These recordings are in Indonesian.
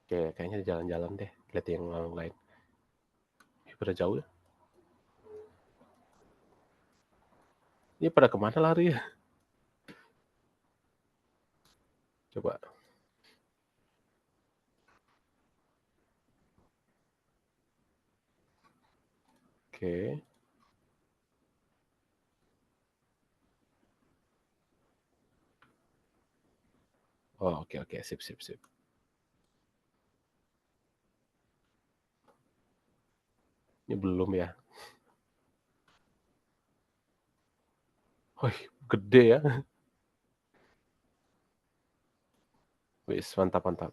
Oke, kayaknya jalan-jalan deh, lihat yang lain. Pada jauh ya. Ini pada kemana lari ya? Coba. Oke. Oh, oke oke, sip sip sip. Ini belum ya. Wih, gede ya. Wis, mantap mantap.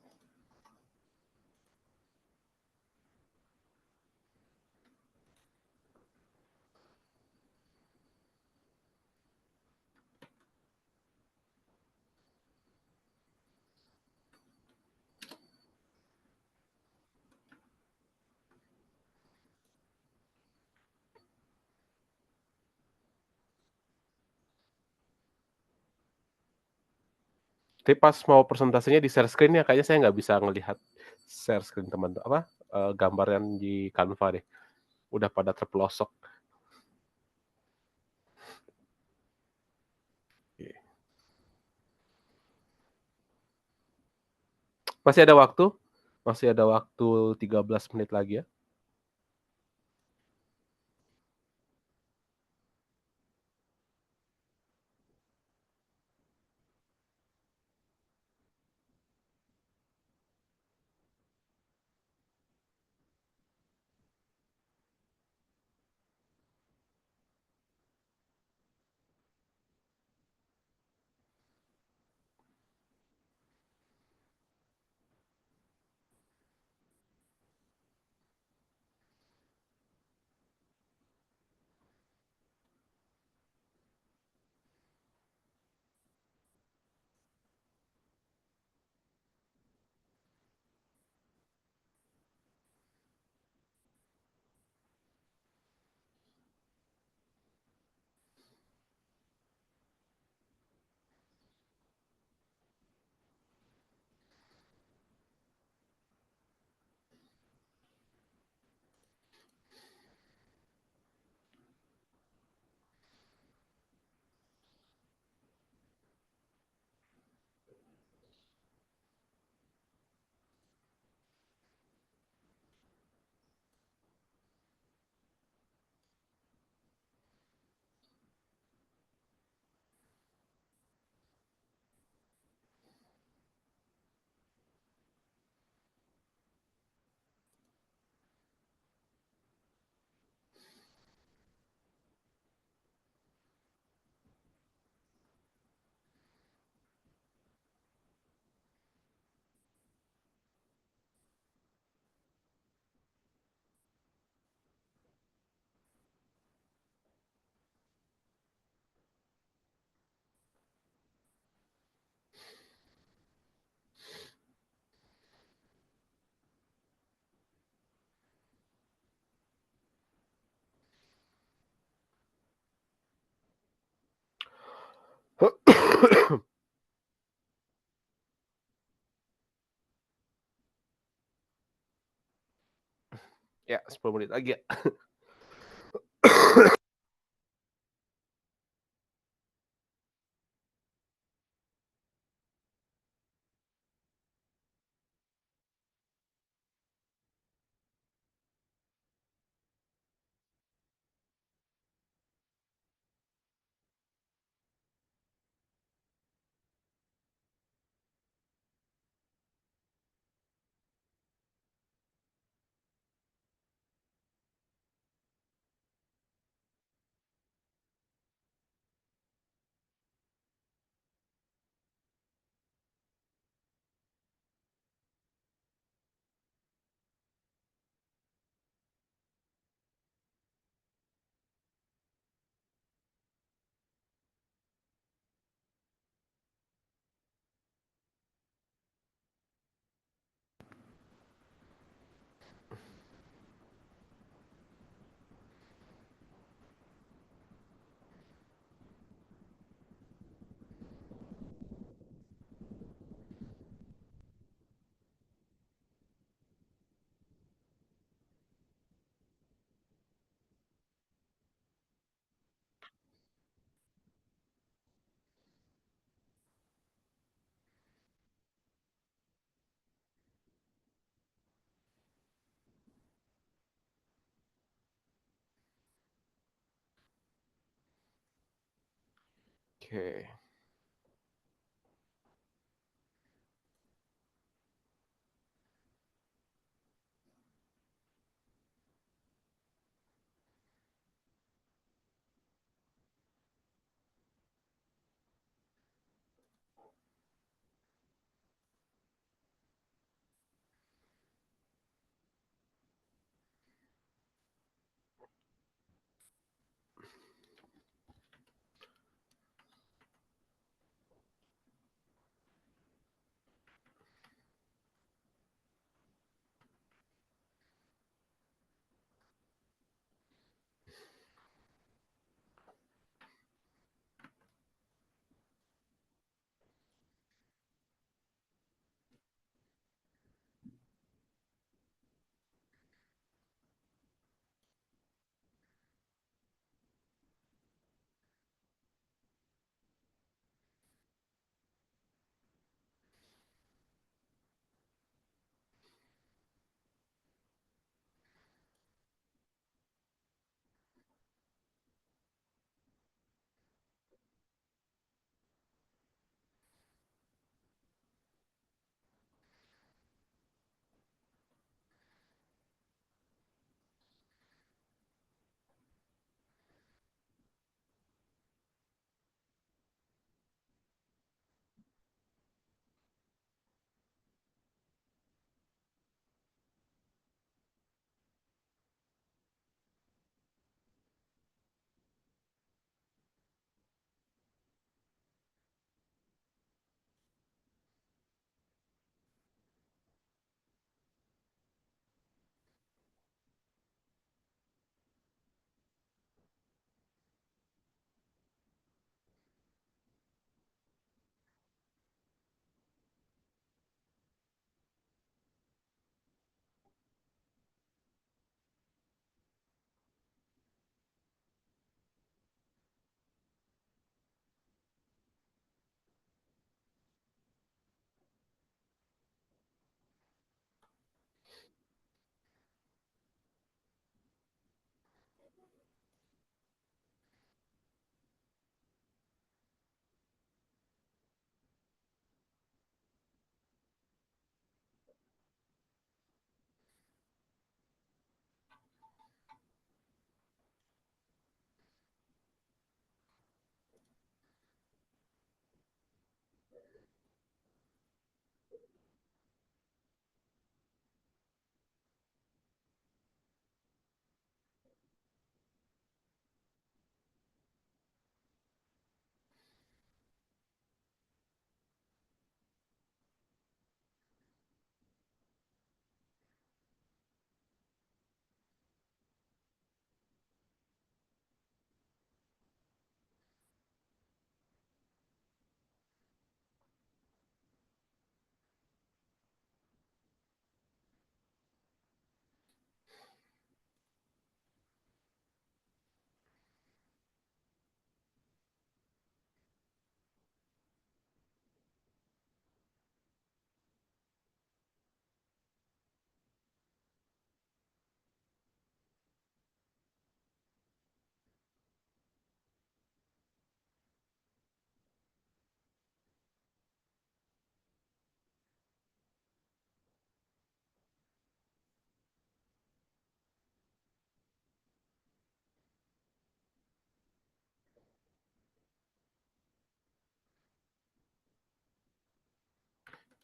Tapi pas mau presentasinya di share screen ya kayaknya saya nggak bisa ngelihat share screen teman apa, gambar yang di Canva deh, udah pada terpelosok. Oke. Masih ada waktu, masih ada waktu 13 menit lagi ya. Ya, 10 menit lagi ya. Oke.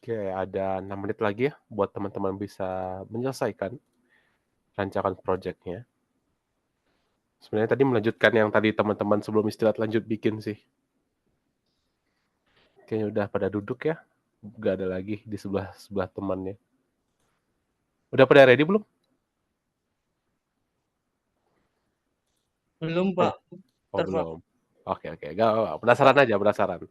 Oke, ada 6 menit lagi ya buat teman-teman bisa menyelesaikan rancangan projeknya. Sebenarnya tadi melanjutkan yang tadi teman-teman sebelum istirahat lanjut bikin sih. Kayaknya udah pada duduk ya, nggak ada lagi di sebelah-sebelah temannya. Udah pada ready belum? Belum, Belum? Pak. Oh, Ntar, Pak. belum. Oke oke, nggak apa-apa, penasaran aja, penasaran.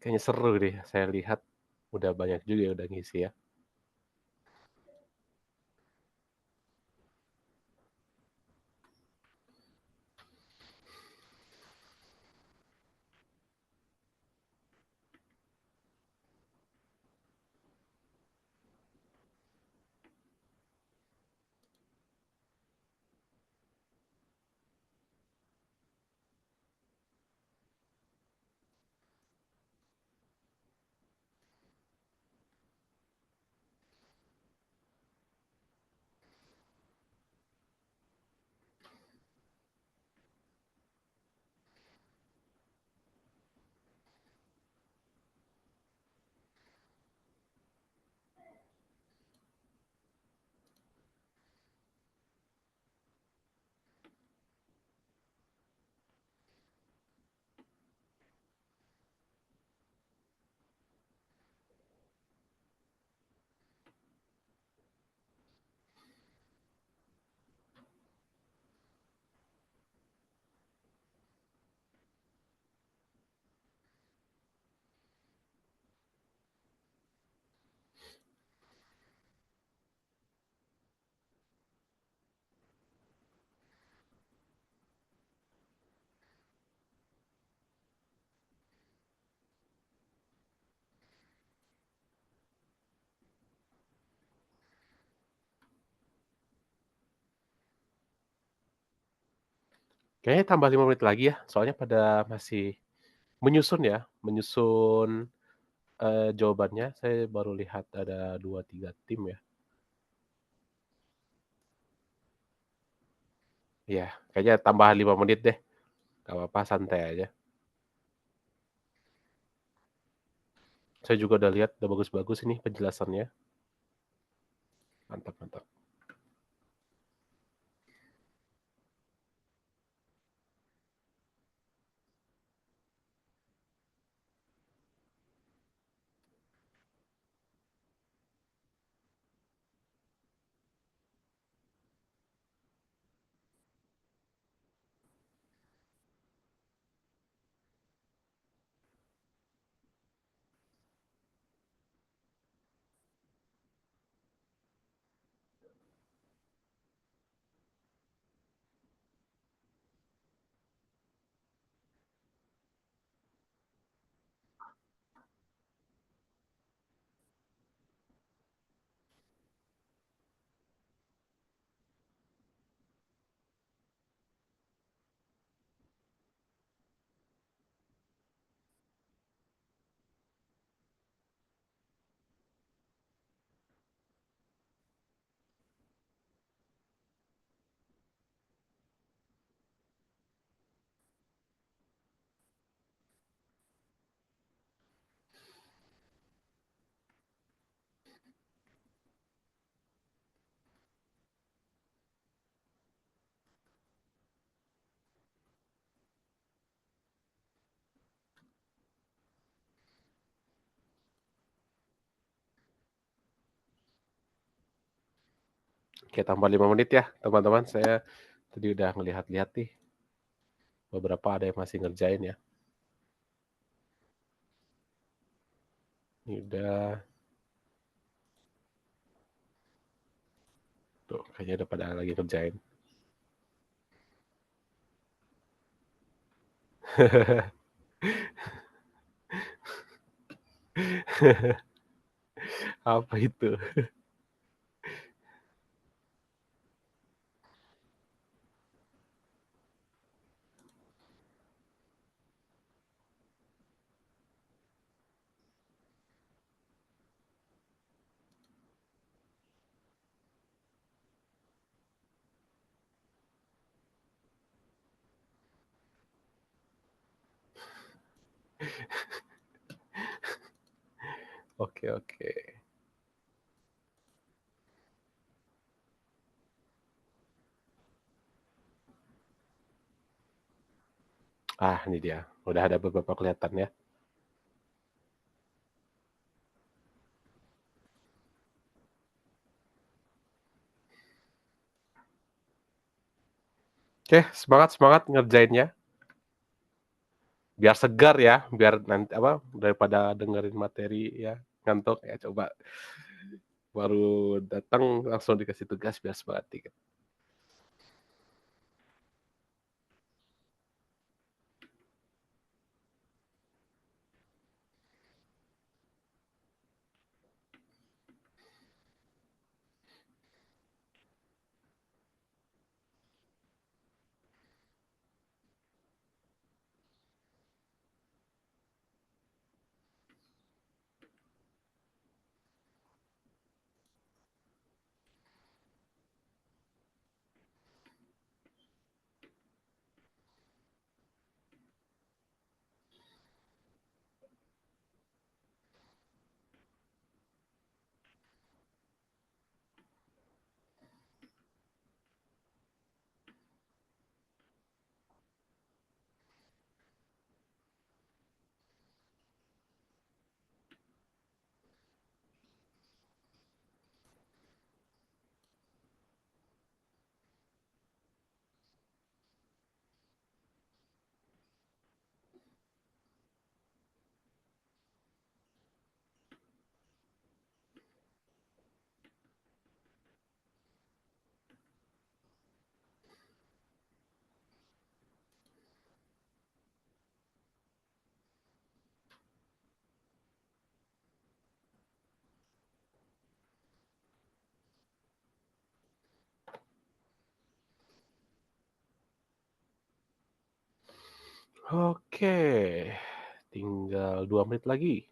Kayaknya seru deh, saya lihat udah banyak juga yang udah ngisi ya. Kayaknya tambah 5 menit lagi ya, soalnya pada masih menyusun ya, menyusun, jawabannya. Saya baru lihat ada 2 3 tim ya. Iya, kayaknya tambahan 5 menit deh, nggak apa-apa, santai aja. Saya juga udah lihat, udah bagus-bagus ini penjelasannya. Mantap mantap. Oke, tambah 5 menit ya, teman-teman. Saya tadi udah ngelihat-lihat nih, beberapa ada yang masih ngerjain ya. Ini udah tuh, kayaknya udah pada lagi ngerjain. Apa itu? Oke oke. Ah, ini dia, udah ada beberapa kelihatan ya. Oke, semangat semangat ngerjainnya. biar segar ya, biar nanti daripada dengerin materi ya, ngantuk ya coba baru datang langsung dikasih tugas biar semangat dikit. Oke, tinggal 2 menit lagi.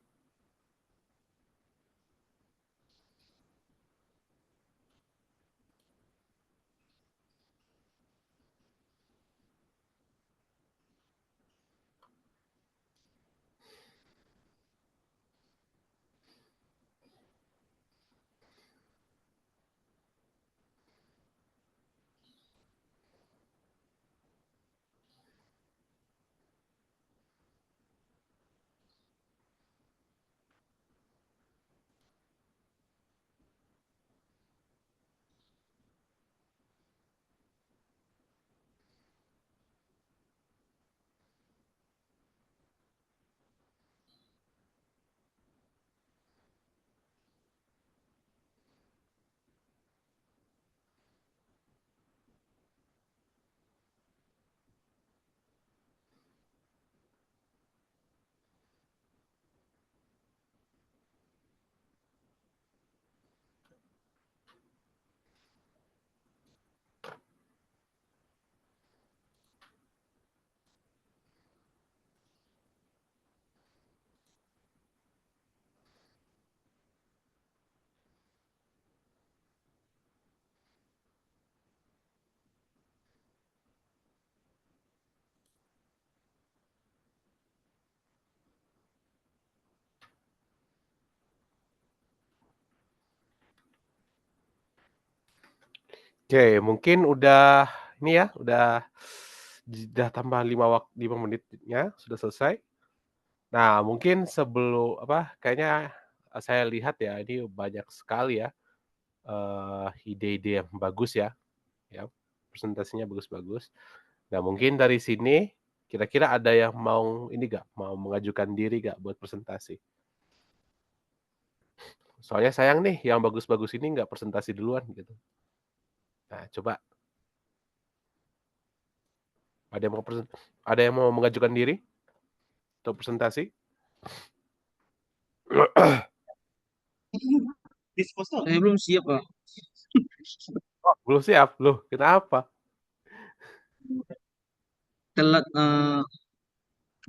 Oke, mungkin udah ini ya, udah tambah 5 menitnya, sudah selesai. Nah, mungkin kayaknya, saya lihat ya, ini banyak sekali ya, ide-ide yang bagus ya, presentasinya bagus-bagus. Nah, mungkin dari sini, kira-kira ada yang mau ini nggak, mau mengajukan diri nggak buat presentasi? Soalnya sayang nih, yang bagus-bagus ini nggak presentasi duluan, gitu. Nah, coba ada yang mau mengajukan diri untuk presentasi? Saya belum siap, Pak. Oh, belum siap? Loh, kenapa? Telat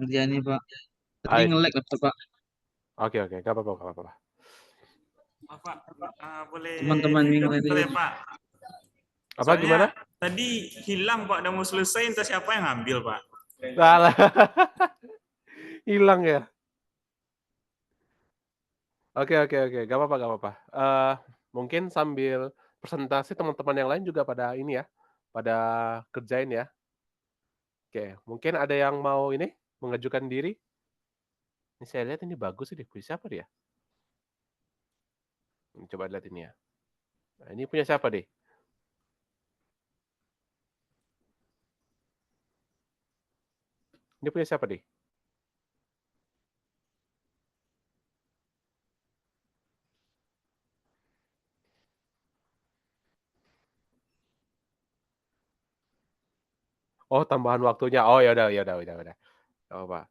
kerjaannya, Pak. Tadi Ah, nge-lag laptop, Pak. oke oke, nggak apa-apa nggak apa-apa. Maaf Pak, boleh Teman-teman minggu tadi. ya Pak? Apa, Soalnya gimana? tadi hilang Pak, udah mau selesai, entah siapa yang ngambil Pak. Salah. Hilang ya? Oke oke oke, nggak apa-apa. Mungkin sambil presentasi teman-teman yang lain juga pada ini ya, pada kerjain ya. Oke, mungkin ada yang mau ini, mengajukan diri? Ini saya lihat ini bagus ini, punya siapa dia? Coba lihat ini ya. Nah, ini punya siapa deh? Ini punya siapa deh? Oh, tambahan waktunya. Oh, ya udah. Nggak apa-apa.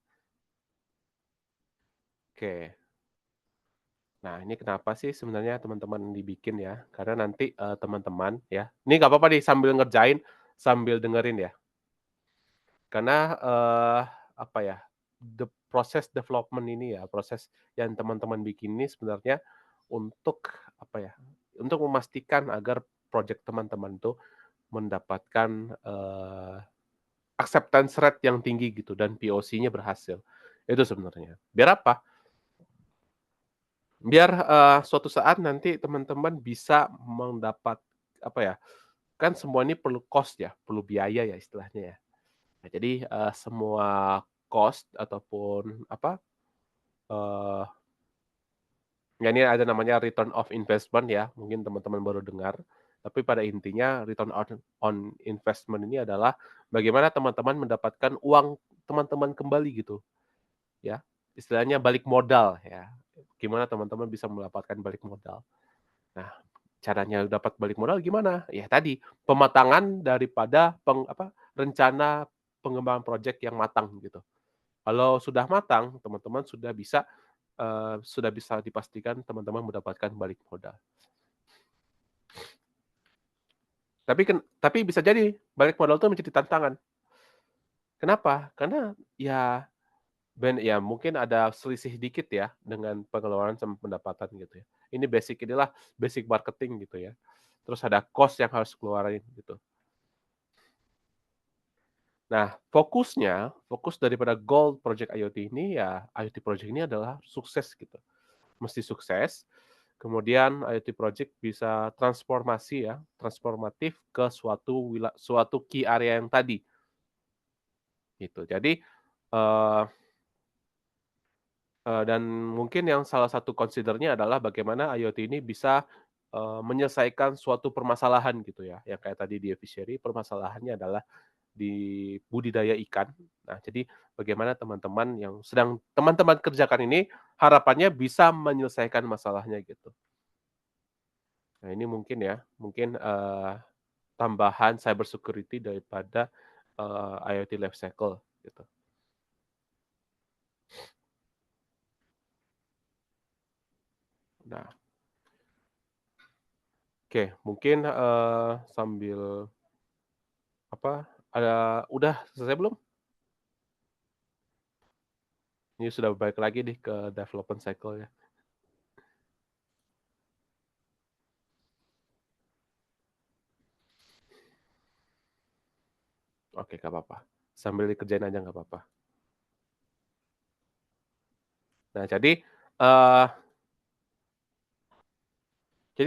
Oke. Nah, ini kenapa sih sebenarnya teman-teman dibikin ya, karena nanti, teman-teman ya ini nggak apa-apa nih sambil ngerjain, sambil dengerin ya. Karena, apa ya, proses development ini ya, proses yang teman-teman bikin ini sebenarnya untuk, apa ya, untuk memastikan agar project teman-teman tuh mendapatkan, acceptance rate yang tinggi gitu dan POC-nya berhasil. Itu sebenarnya. Biar apa? Biar, suatu saat nanti teman-teman bisa mendapat apa ya, kan semua ini perlu cost ya, perlu biaya ya istilahnya ya. Nah jadi, semua cost ataupun apa, eee, ya ini ada namanya return of investment ya, mungkin teman-teman baru dengar. Tapi pada intinya return on investment ini adalah bagaimana teman-teman mendapatkan uang teman-teman kembali gitu ya, istilahnya balik modal ya. Gimana teman-teman bisa mendapatkan balik modal. Nah, caranya dapat balik modal gimana? Ya tadi, pematangan daripada rencana pengembangan project yang matang gitu. Kalau sudah matang, teman-teman sudah bisa dipastikan teman-teman mendapatkan balik modal. Tapi bisa jadi balik modal itu menjadi tantangan. Kenapa? Karena ya mungkin ada selisih dikit ya dengan pengeluaran sama pendapatan gitu ya. Inilah basic marketing gitu ya. Terus ada cost yang harus keluarin gitu. Nah, fokus daripada goal project IoT ini ya, IoT project ini adalah sukses gitu. Mesti sukses, kemudian IoT project bisa transformatif ke suatu key area yang tadi, gitu. Jadi, eee dan mungkin yang salah satu consider-nya adalah bagaimana IoT ini bisa, menyelesaikan suatu permasalahan gitu ya, yang kayak tadi di aviary permasalahannya adalah di budidaya ikan. Nah, jadi bagaimana teman-teman yang sedang teman-teman kerjakan ini, harapannya bisa menyelesaikan masalahnya gitu. Nah, ini mungkin, tambahan cyber security daripada, IoT life cycle gitu. Nah, oke mungkin, sambil udah selesai belum? Ini sudah balik lagi nih ke development cycle ya. Oke, nggak apa-apa. Sambil dikerjain aja nggak apa-apa. Nah, jadi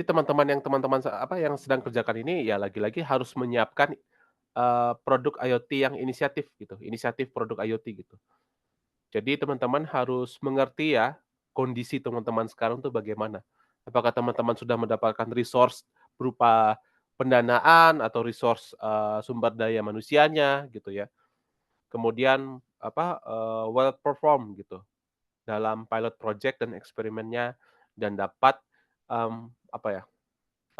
teman-teman yang sedang kerjakan ini ya lagi-lagi harus menyiapkan, produk IoT yang inisiatif produk IoT gitu. Jadi teman-teman harus mengerti ya, kondisi teman-teman sekarang tuh bagaimana. Apakah teman-teman sudah mendapatkan resource berupa pendanaan atau resource, sumber daya manusianya gitu ya. Kemudian well perform gitu dalam pilot project dan eksperimennya dan dapat, mmm, apa ya,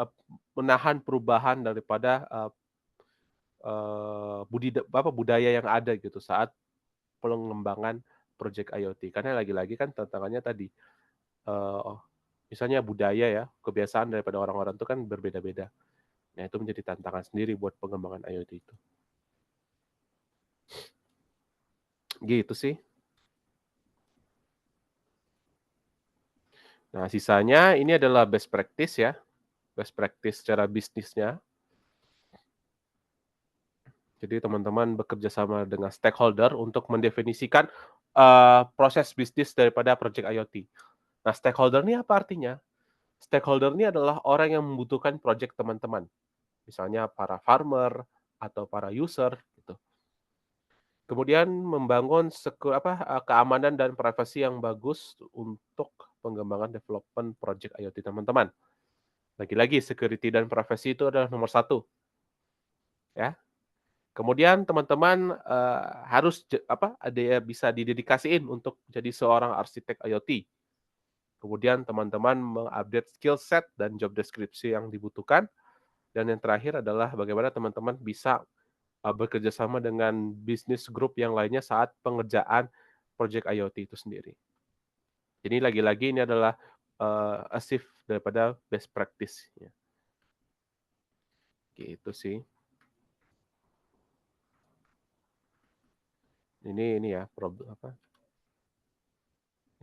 ep menahan perubahan daripada, budaya yang ada gitu saat pengembangan project IoT. Karena lagi-lagi kan tantangannya tadi, eee, misalnya budaya ya, kebiasaan daripada orang-orang itu kan berbeda-beda. Nah, itu menjadi tantangan sendiri buat pengembangan IoT itu. Gitu sih. Nah, sisanya ini adalah best practice ya, best practice secara bisnisnya. Jadi teman-teman bekerja sama dengan stakeholder untuk mendefinisikan, proses bisnis daripada project IoT. Nah, stakeholder ini apa artinya? Stakeholder ini adalah orang yang membutuhkan project teman-teman. Misalnya para farmer atau para user gitu. Kemudian membangun keamanan dan privasi yang bagus untuk pengembangan development project IoT teman-teman. Lagi-lagi security dan privasi itu adalah nomor satu, ya. Kemudian teman-teman, harus ada yang bisa didedikasiin untuk jadi seorang arsitek IoT. Kemudian teman-teman mengupdate skill set dan job deskripsi yang dibutuhkan, dan yang terakhir adalah bagaimana teman-teman bisa bekerja sama dengan bisnis grup yang lainnya saat pengerjaan project IoT itu sendiri. Jadi lagi-lagi ini adalah a shift daripada best practice ya. Gitu sih. Ini ya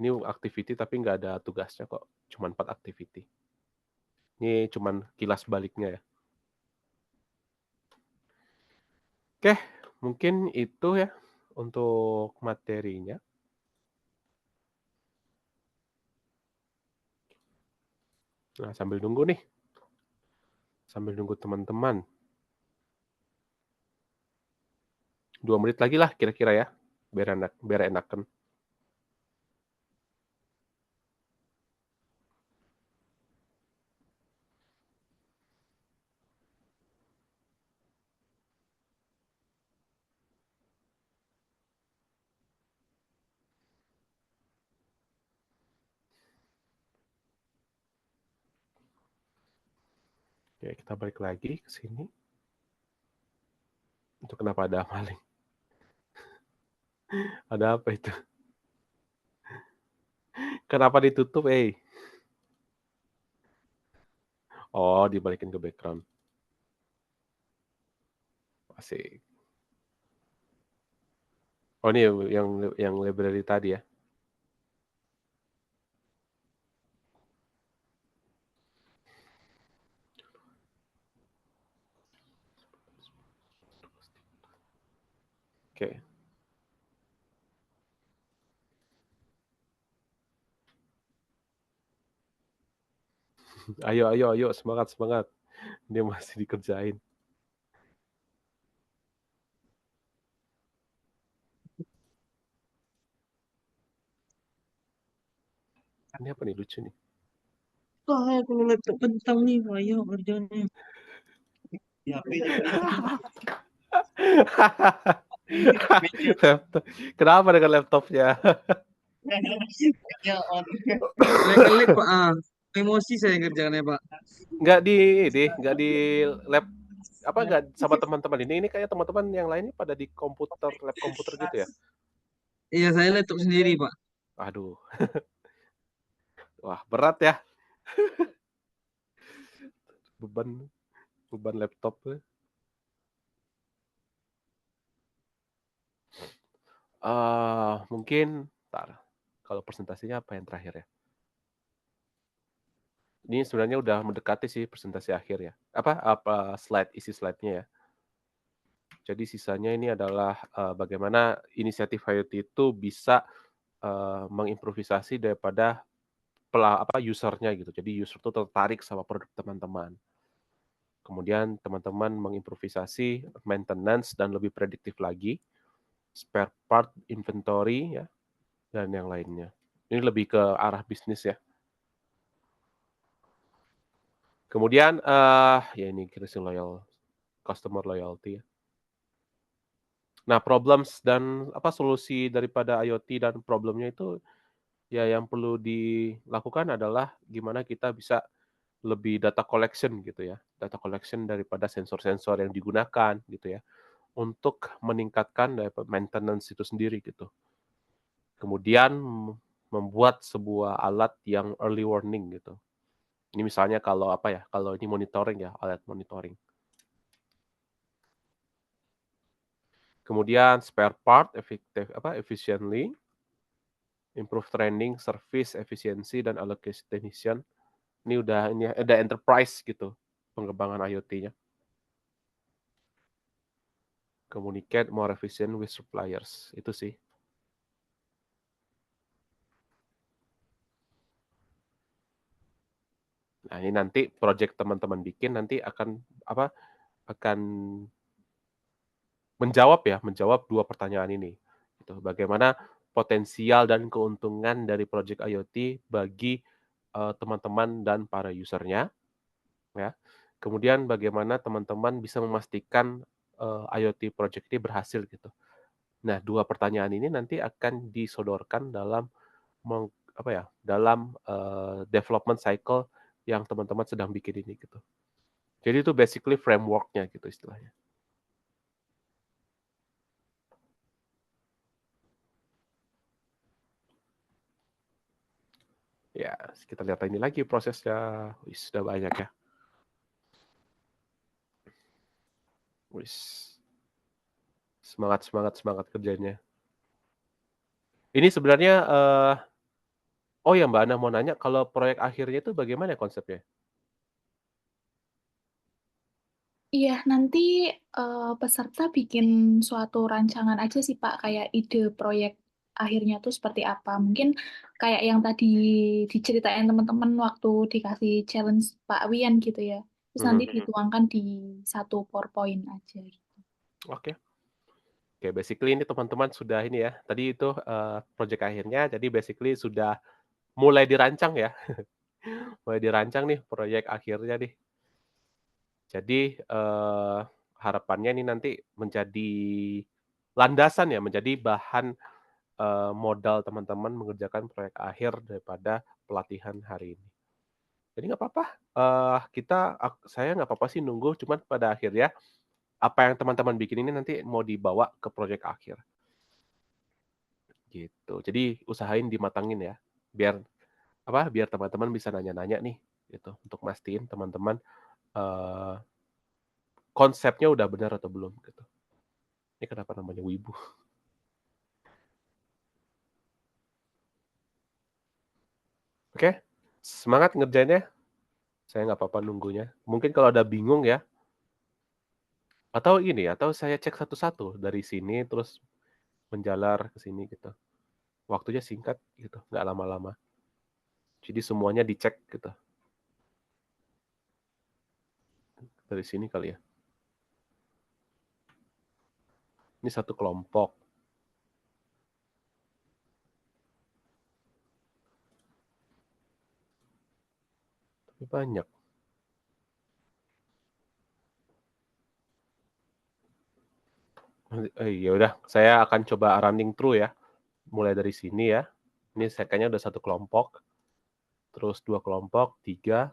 ini activity tapi nggak ada tugasnya kok, cuman 4 activity. Ini cuman kilas baliknya ya. Oke, mungkin itu ya untuk materinya. Nah, sambil nunggu teman-teman. 2 menit lagi lah kira-kira ya, biar enakan. Oke, kita balik lagi ke sini. Itu kenapa ada maling? Ada apa itu? Kenapa ditutup, Oh, dibalikin ke background. Asik. Oh, ini yang library tadi ya. Oke. Ayo, semangat. Dia masih dikerjain. Ini apa nih lucu nih? Saya kalau laptop kentang nih, ayo kerjanya. Ya, Laptop. Kenapa dengan laptopnya? Lek-lek Pak, emosi saya kerjaannya Pak. Nggak di lab nggak sama teman-teman ini kayak teman-teman yang lainnya pada di lab komputer gitu ya? Iya saya laptop sendiri Pak. Aduh. Wah, berat ya. Beban laptop. Mungkin kalau presentasinya apa yang terakhir ya? Ini sebenarnya udah mendekati sih presentasi akhir ya. Isi slide-nya ya. Jadi sisanya ini adalah bagaimana inisiatif IoT itu bisa mengimprovisasi daripada usernya gitu. Jadi user itu tertarik sama produk teman-teman. Kemudian teman-teman mengimprovisasi maintenance dan lebih prediktif lagi, spare part, inventory ya, dan yang lainnya. Ini lebih ke arah bisnis ya. Kemudian ya ini customer loyalty ya. Nah, problems dan solusi daripada IoT dan problemnya itu ya yang perlu dilakukan adalah gimana kita bisa lebih data collection gitu ya. Data collection daripada sensor-sensor yang digunakan gitu ya. Untuk meningkatkan maintenance itu sendiri gitu. Kemudian membuat sebuah alat yang early warning gitu. Ini misalnya kalau kalau ini monitoring ya, alat monitoring. Kemudian spare part efficiently, improve training, service efficiency dan allocation. Ini udah enterprise gitu pengembangan IoT-nya. Communicate more efficient with suppliers. Itu sih. Nah, ini nanti project teman-teman bikin nanti akan menjawab 2 pertanyaan ini. Gitu. Bagaimana potensial dan keuntungan dari project IoT bagi teman-teman dan para usernya, ya. Kemudian bagaimana teman-teman bisa memastikan IoT project ini berhasil gitu. Nah, 2 pertanyaan ini nanti akan disodorkan dalam development cycle yang teman-teman sedang bikin ini gitu. Jadi itu basically framework-nya gitu istilahnya. Ya, kita lihat ini lagi prosesnya. Wis, sudah banyak ya. Wis. Semangat kerjanya. Ini sebenarnya oh ya Mbak Ana mau nanya kalau proyek akhirnya itu bagaimana konsepnya? Iya, nanti peserta bikin suatu rancangan aja sih Pak, kayak ide proyek akhirnya tuh seperti apa. Mungkin kayak yang tadi diceritain teman-teman waktu dikasih challenge Pak Wian gitu ya. Terus nanti dituangkan di satu PowerPoint aja. Oke. Oke, basically ini teman-teman sudah ini ya. Tadi itu project akhirnya, jadi basically sudah mulai dirancang ya. Mulai dirancang nih proyek akhirnya nih. Jadi harapannya ini nanti menjadi landasan ya, menjadi bahan modal teman-teman mengerjakan proyek akhir daripada pelatihan hari ini. Jadi nggak apa-apa, saya nggak apa-apa sih nunggu, cuman pada akhirnya apa yang teman-teman bikin ini nanti mau dibawa ke proyek akhir. Gitu. Jadi usahain dimatangin ya, biar biar teman-teman bisa nanya-nanya nih, gitu, untuk mastiin teman-teman konsepnya udah benar atau belum, gitu. Ini kenapa namanya wibu? Oke, semangat ngerjainnya. Saya nggak apa-apa nunggunya. Mungkin kalau ada bingung ya, atau saya cek satu-satu dari sini terus menjalar ke sini gitu. Waktunya singkat gitu, nggak lama-lama. Jadi semuanya dicek gitu. Dari sini kali ya. Ini satu kelompok. Tapi banyak. Ya udah, saya akan coba running through ya. Mulai dari sini ya. Ini kayaknya udah satu kelompok. Terus 2 kelompok, 3.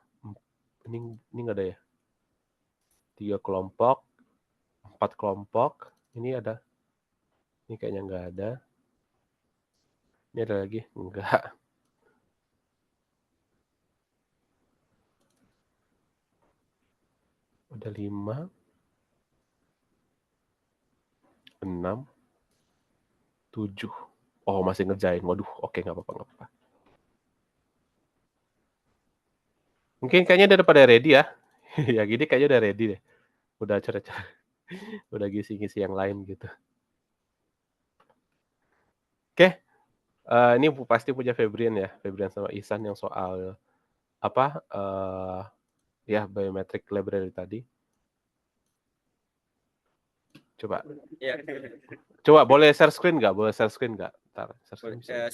Ini nggak ada ya? 3 kelompok, 4 kelompok. Ini ada. Ini kayaknya nggak ada. Ini ada lagi? Enggak. Ada 5. 6. 7. Oh, masih ngerjain. Waduh, oke nggak apa-apa. Mungkin kayaknya udah pada ready ya. Ya gini kayaknya udah ready deh. Udah udah ngisi-ngisi yang lain gitu. Oke, ini pasti punya Febrian ya, Febrian sama Ihsan yang soal ya biometric library tadi. Coba. Ya. Coba boleh share screen nggak? Share screen. Share.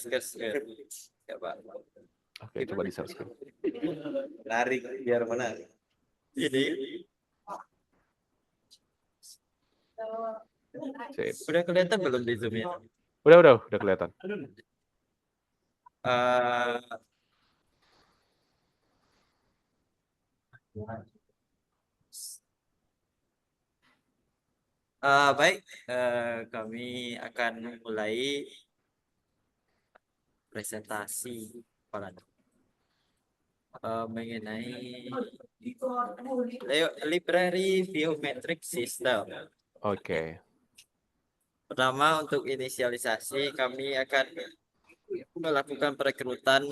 Ya, Pak. Oke, coba di share screen. Lari biar mana? Ini. Sip. Udah kelihatan belum di zoom-nya? Udah kelihatan. Baik, kami akan mulai presentasi mengenai library biometric system. Oke. Pertama, untuk inisialisasi kami akan melakukan perekrutan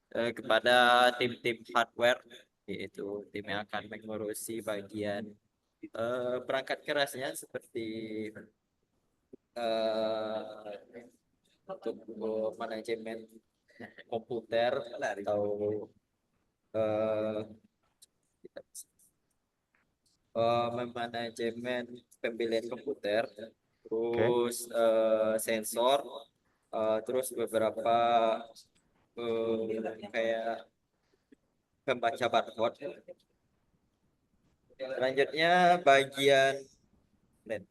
kepada tim-tim hardware, yaitu tim yang akan mengurusi bagian perangkat kerasnya seperti untuk manajemen komputer atau manajemen pembelian komputer, terus sensor, terus beberapa kayak pembaca barcode. Selanjutnya bagian plan.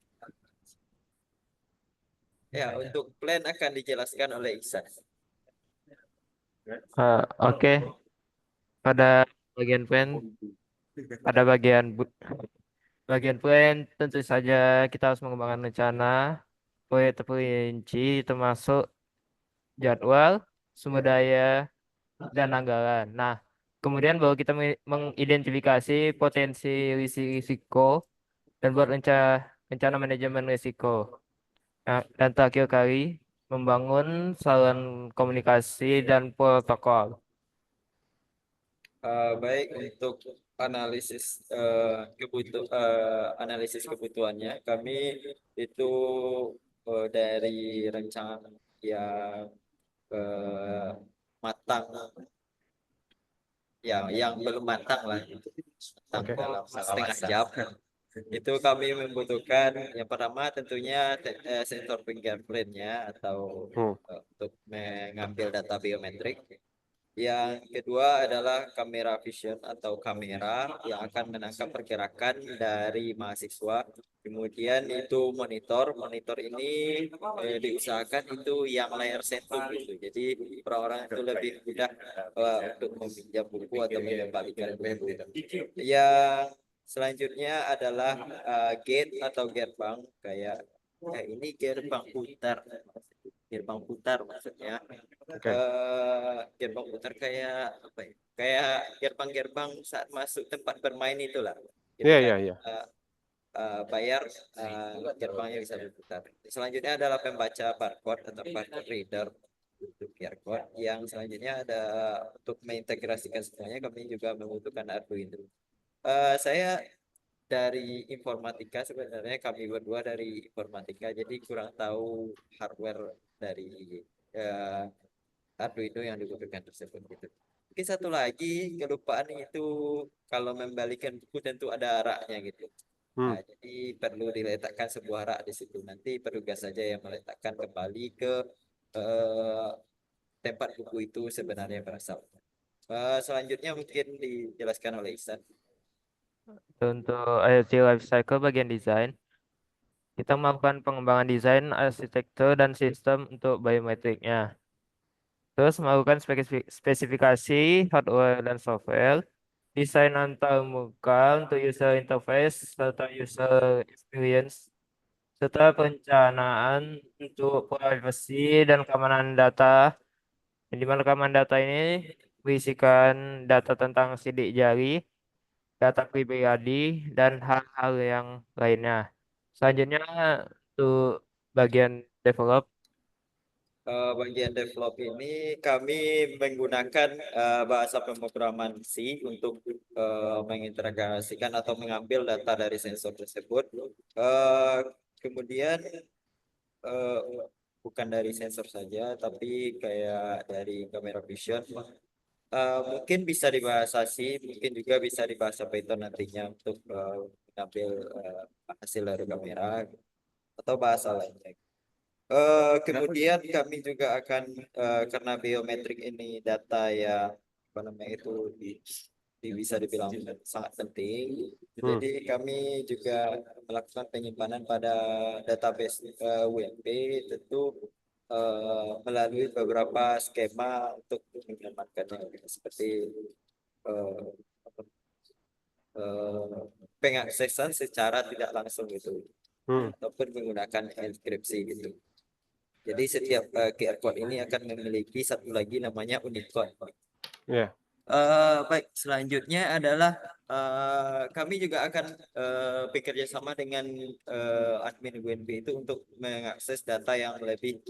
Ya, untuk plan akan dijelaskan oleh Ihsan. Oke. Pada bagian plan tentu saja kita harus mengembangkan rencana proyek terperinci termasuk jadwal, sumber daya, dan anggaran. Nah, kemudian baru kita mengidentifikasi potensi risiko dan buat rencana manajemen risiko. Nah, dan terakhir kali membangun saluran komunikasi dan protokol. Baik, untuk analisis kebutuhannya, kami itu dari rencana yang matang, ya yang belum matang lah, matang Oke. dalam setengah jam. Itu kami membutuhkan yang pertama tentunya sensor fingerprint-nya atau untuk mengambil data biometrik. Yang kedua adalah kamera vision atau kamera yang akan menangkap pergerakan dari mahasiswa. Kemudian itu monitor ini diusahakan itu yang layar sentuh gitu. Jadi orang-orang itu lebih mudah untuk meminjam buku atau mengembalikan buku. Yang selanjutnya adalah gate atau gerbang kayak ini gerbang putar maksudnya. Oke. Gerbang putar kayak apa ya? Kayak gerbang-gerbang saat masuk tempat bermain itulah. Gitu Iya, kan. iya, iya. Bayar gerbangnya bisa diputar. Selanjutnya adalah pembaca barcode atau barcode reader untuk QR code. Yang selanjutnya ada untuk mengintegrasikan semuanya kami juga membutuhkan Arduino. Saya dari informatika, sebenarnya kami berdua dari informatika, jadi kurang tahu hardware dari Arduino yang dibutuhkan tersebut gitu. Mungkin satu lagi kelupaan itu kalau membalikan buku tentu ada raknya gitu. Nah, jadi perlu diletakkan sebuah rak di situ. Nanti petugas saja yang meletakkan kembali ke tempat buku itu sebenarnya berasal. Selanjutnya mungkin dijelaskan oleh Ihsan. Untuk IoT Lifecycle bagian desain, kita melakukan pengembangan desain, arsitektur, dan sistem untuk biometriknya. Terus melakukan spesifikasi hardware dan software, desain antarmuka untuk user interface serta user experience, serta perencanaan untuk privacy dan keamanan data. Di mana keamanan data ini berisikan data tentang sidik jari, data pribadi, dan hal-hal yang lainnya. Selanjutnya untuk bagian develop, Bagian develop ini kami menggunakan bahasa pemrograman C untuk mengintegrasikan atau mengambil data dari sensor tersebut. Kemudian eh, bukan dari sensor saja, tapi kayak dari kamera vision. Mungkin bisa dibahasa C, mungkin juga bisa dibahasa Python nantinya untuk mengambil hasil dari kamera atau bahasa lainnya. Kemudian kami juga akan karena biometrik ini data yang apa namanya itu bisa dibilang sangat penting. Jadi kami juga melakukan penyimpanan pada database WMP tentu melalui beberapa skema untuk mengamankannya seperti eh, pengaksesan secara tidak langsung gitu ataupun menggunakan enkripsi gitu. Jadi setiap QR code ini akan memiliki satu lagi namanya Unicode. Iya. Baik, selanjutnya adalah kami juga akan bekerja sama dengan admin WNB itu untuk mengakses data yang lebih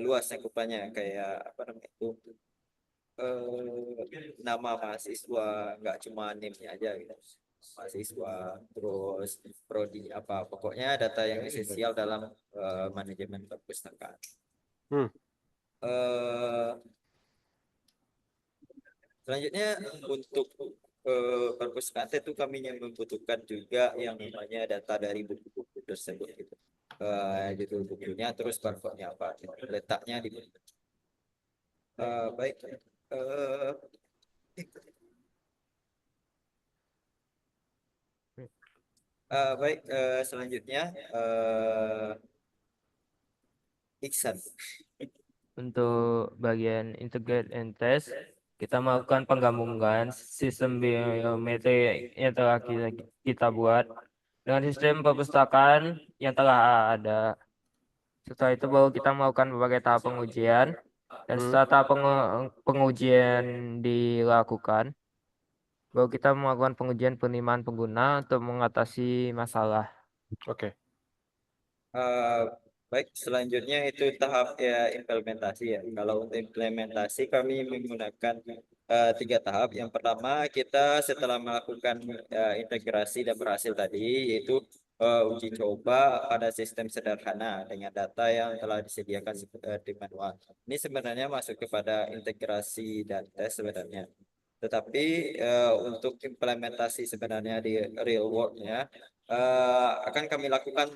luas cakupannya kayak apa namanya itu nama mahasiswa, nggak cuma NIM-nya aja gitu. Mahasiswa, terus prodi apa, pokoknya data yang esensial dalam manajemen perpustakaan. Selanjutnya untuk perpustakaan itu kami yang membutuhkan juga yang namanya data dari buku-buku tersebut gitu. Judul bukunya, terus barcode-nya apa, gitu. Letaknya di mana. Baik. Baik, selanjutnya Iksan. untuk bagian integrate and test, kita melakukan penggabungan sistem biometrik yang telah kita buat dengan sistem perpustakaan yang telah ada. Setelah itu baru kita melakukan berbagai tahap pengujian Dan setelah pengujian dilakukan, baru kita melakukan pengujian penerimaan pengguna untuk mengatasi masalah. Oke. Baik, selanjutnya itu tahap ya implementasi ya. Kalau untuk implementasi kami menggunakan 3 tahap. Yang pertama kita setelah melakukan integrasi dan berhasil tadi, yaitu uji coba pada sistem sederhana dengan data yang telah disediakan di manual. Ini sebenarnya masuk kepada integrasi dan tes sebenarnya. Tetapi untuk implementasi sebenarnya di real world-nya akan kami lakukan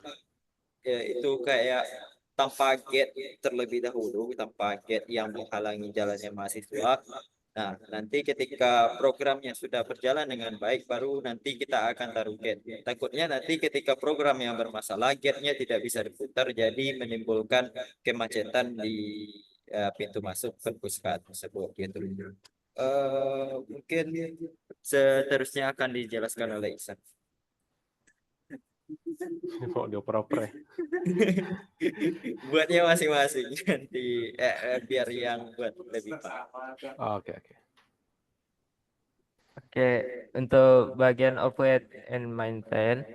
itu kayak tanpa gate terlebih dahulu, tanpa gate yang menghalangi jalannya mahasiswa. Nah, nanti ketika programnya sudah berjalan dengan baik, baru nanti kita akan taruh gate. Takutnya nanti ketika program yang bermasalah, gate-nya tidak bisa diputar, jadi menimbulkan kemacetan di pintu masuk perpustakaan tersebut gitu. Mungkin seterusnya akan dijelaskan oleh Ihsan. Ini mau dioper-oper ya. Buatnya masing-masing nanti biar yang buat lebih paham. Oke. Oke, untuk bagian operate and maintain,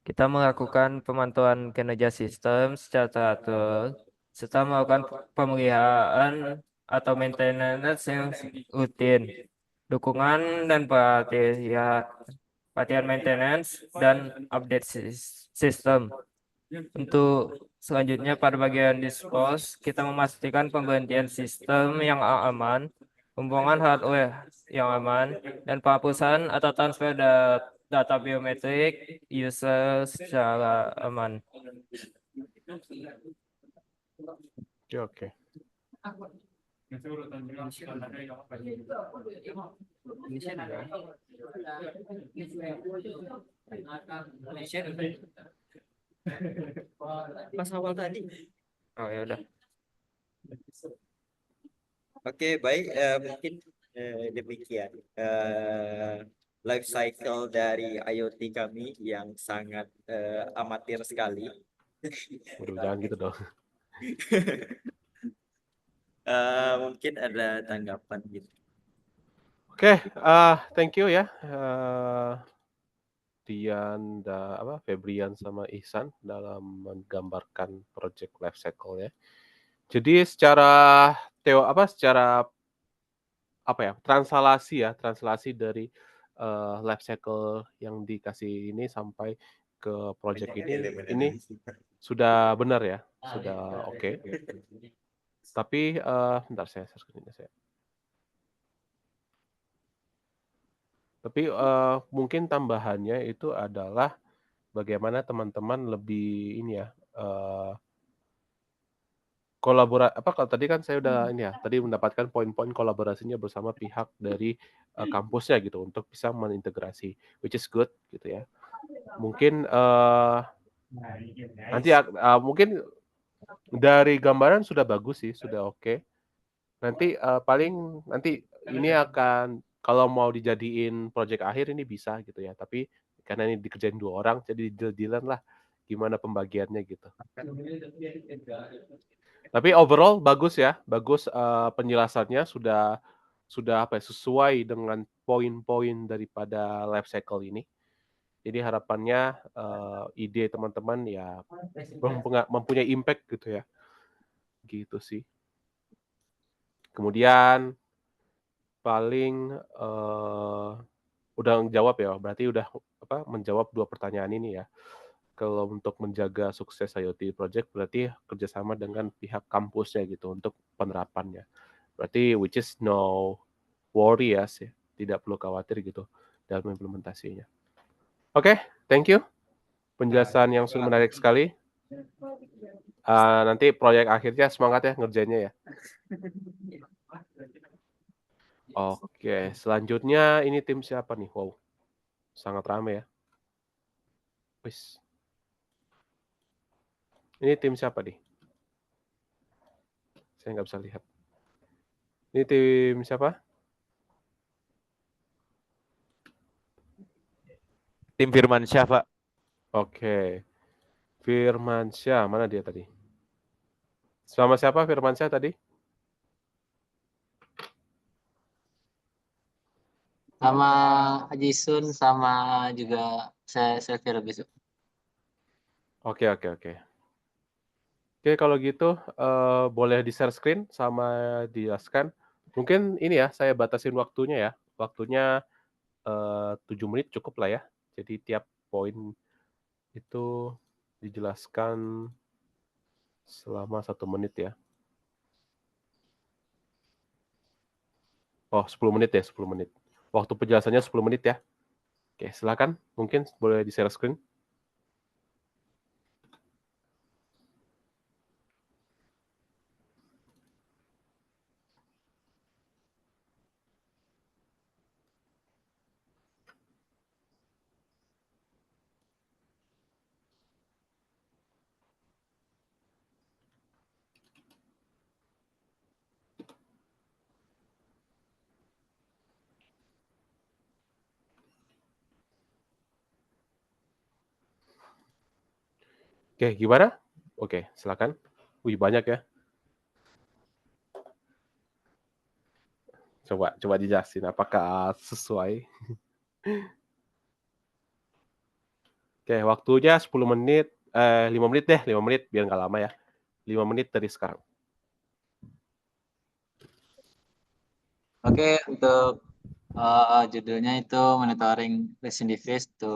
kita melakukan pemantauan kinerja sistem secara teratur, serta melakukan pemeliharaan atau maintenance yang rutin, dukungan dan pelatihan maintenance dan update sistem. Untuk selanjutnya pada bagian dispose, kita memastikan pemberhentian sistem yang aman, pembuangan hardware yang aman, dan penghapusan atau transfer data biometrik user secara aman. Oke. Pas awal tadi. Oh ya udah. Oke, baik. Mungkin demikian life cycle dari IoT kami yang sangat amatir sekali. Waduh, jangan gitu dong. Mungkin ada tanggapan gitu. Oke, thank you ya. Dian, Febrian sama Ihsan dalam menggambarkan project life cycle ya. Jadi secara translasi dari life cycle yang dikasih ini sampai ke project ini sudah benar ya, sudah oke. Tapi bentar saya share screen-nya saya. Tapi mungkin tambahannya itu adalah bagaimana teman-teman lebih ini ya, kalau tadi kan saya udah ini ya, tadi mendapatkan poin-poin kolaborasinya bersama pihak dari kampusnya gitu untuk bisa mengintegrasi, which is good gitu ya. Mungkin nanti mungkin dari gambaran sudah bagus sih, sudah oke. Nanti paling nanti ini akan kalau mau dijadiin project akhir ini bisa gitu ya. Tapi karena ini dikerjain 2 orang jadi deal-dealan lah gimana pembagiannya gitu. Tapi overall bagus ya, bagus penjelasannya sudah sesuai dengan poin-poin daripada life cycle ini. Jadi harapannya ide teman-teman ya mempunyai impact gitu ya. Gitu sih. Kemudian paling udah jawab ya, berarti udah menjawab 2 pertanyaan ini ya. Kalau untuk menjaga sukses IoT project berarti kerjasama dengan pihak kampusnya gitu untuk penerapannya. Berarti which is no worry ya sih, tidak perlu khawatir gitu dalam implementasinya. Oke, thank you. Penjelasan yang sungguh menarik sekali. Nanti proyek akhirnya semangat ya ngerjainnya ya. Oke, selanjutnya ini tim siapa nih? Wow, sangat ramai ya. Wis. Ini tim siapa nih? Saya nggak bisa lihat. Ini tim siapa? Tim Firmansyah, Pak. Oke. Firmansyah, mana dia tadi? Sama siapa Firmansyah tadi? sama Haji Sun sama juga saya Selvira besok. Oke, oke, oke. Oke, kalau gitu boleh di-share screen sama dijelaskan. Mungkin ini ya, saya batasin waktunya ya. Waktunya 7 menit cukup lah ya. Jadi tiap poin itu dijelaskan selama 1 menit ya. Oh, 10 menit ya, 10 menit. Waktu penjelasannya 10 menit ya. Oke, silakan. Mungkin boleh di-share screen. Oke, gimana? Oke, silakan. Wih, banyak ya. Coba dijelasin apakah sesuai. Oke, waktunya 10 menit, 5 menit deh, 5 menit biar nggak lama ya. 5 menit dari sekarang. Oke, untuk judulnya itu monitoring recidivism to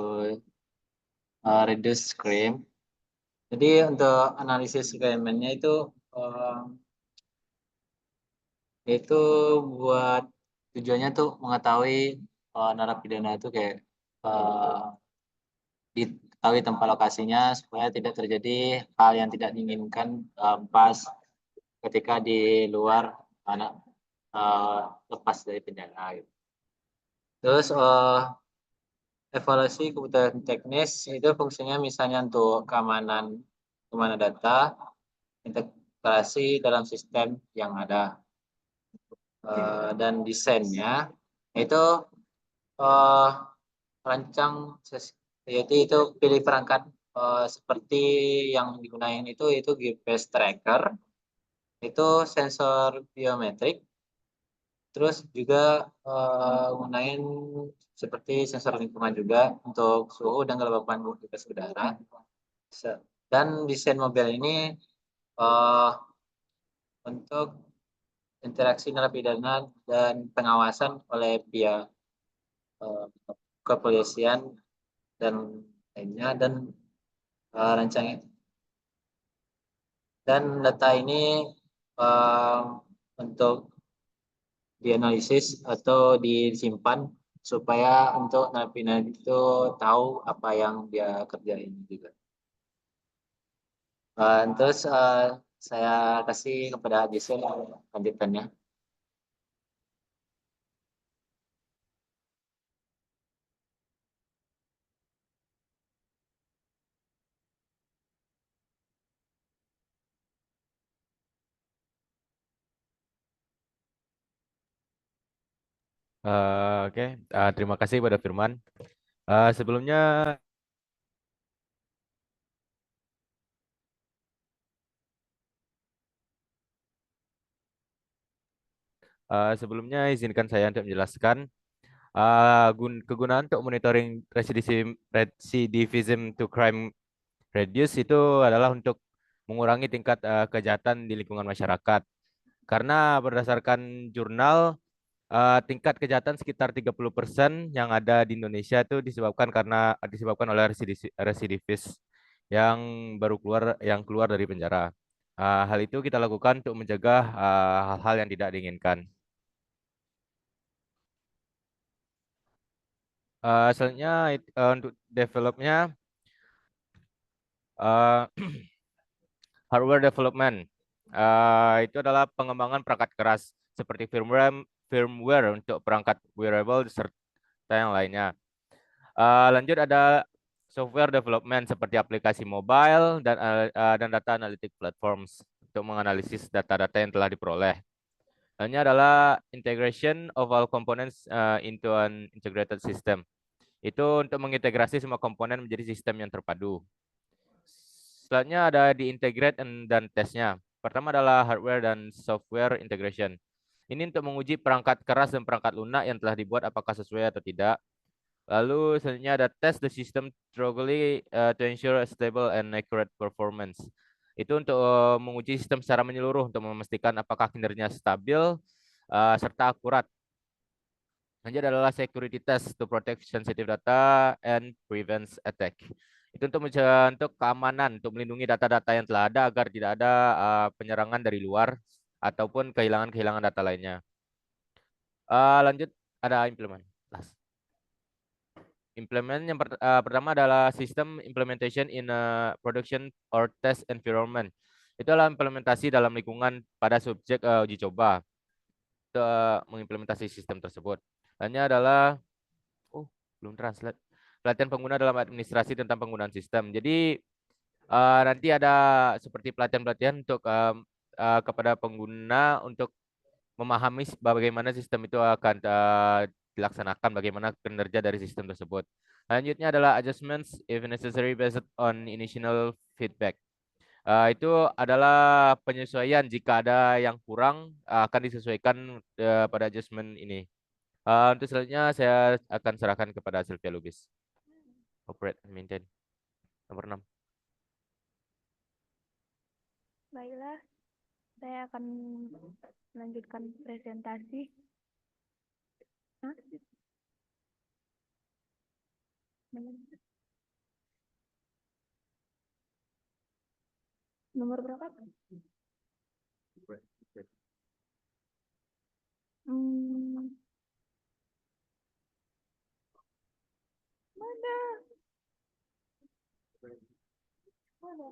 reduce crime. Jadi untuk analisis crime-nya itu buat tujuannya tuh mengetahui narapidana itu kayak diketahui tempat lokasinya supaya tidak terjadi hal yang tidak diinginkan pas ketika di luar anak lepas dari penjara gitu. Terus evaluasi kebutuhan teknis itu fungsinya misalnya untuk keamanan data, integrasi dalam sistem yang ada, dan desainnya itu rancang yaitu itu pilih perangkat seperti yang digunakan itu GPS tracker, itu sensor biometrik, terus juga gunain seperti sensor lingkungan juga untuk suhu dan kelembapan kualitas udara. Dan desain mobil ini untuk interaksi narapidana dan pengawasan oleh pihak kepolisian dan lainnya, dan rancangan dan data ini untuk dianalisis atau disimpan supaya untuk narapidana itu tahu apa yang dia kerjain juga. Terus saya kasih kepada Jason lanjutannya. Oke, terima kasih pada Firman. Sebelumnya sebelumnya izinkan saya untuk menjelaskan kegunaan untuk monitoring recidivism to crime reduce itu adalah untuk mengurangi tingkat kejahatan di lingkungan masyarakat. Karena berdasarkan jurnal tingkat kejahatan sekitar 30% yang ada di Indonesia itu disebabkan oleh residivis yang keluar dari penjara. Hal itu kita lakukan untuk mencegah hal-hal yang tidak diinginkan. Selanjutnya untuk developnya hardware development. Itu adalah pengembangan perangkat keras seperti firmware untuk perangkat wearable serta yang lainnya. Lanjut ada software development seperti aplikasi mobile dan data analytic platforms untuk menganalisis data-data yang telah diperoleh. Lainnya adalah integration of all components into an integrated system. Itu untuk mengintegrasi semua komponen menjadi sistem yang terpadu. Selanjutnya ada di integrate dan tesnya. Pertama adalah hardware dan software integration. Ini untuk menguji perangkat keras dan perangkat lunak yang telah dibuat apakah sesuai atau tidak. Lalu selanjutnya ada test the system thoroughly to ensure a stable and accurate performance. Itu untuk menguji sistem secara menyeluruh untuk memastikan apakah kinerjanya stabil serta akurat. Selanjutnya adalah security test to protect sensitive data and prevents attack. Itu untuk untuk keamanan, untuk melindungi data-data yang telah ada agar tidak ada penyerangan dari luar ataupun kehilangan data lainnya. Lanjut ada implement. Implement yang pertama adalah system implementation in a production or test environment. Itu adalah implementasi dalam lingkungan pada subjek uji coba untuk mengimplementasi sistem tersebut. Lainnya adalah belum translate. Pelatihan pengguna dalam administrasi tentang penggunaan sistem. Jadi nanti ada seperti pelatihan-pelatihan untuk kepada pengguna untuk memahami bagaimana sistem itu akan dilaksanakan, bagaimana kinerja dari sistem tersebut. Selanjutnya adalah adjustments if necessary based on initial feedback. Itu adalah penyesuaian jika ada yang kurang akan disesuaikan pada adjustment ini. Untuk selanjutnya saya akan serahkan kepada Sylvia Lubis. Operate and maintain. Nomor 6. Baiklah, saya akan melanjutkan presentasi. Nomor berapa?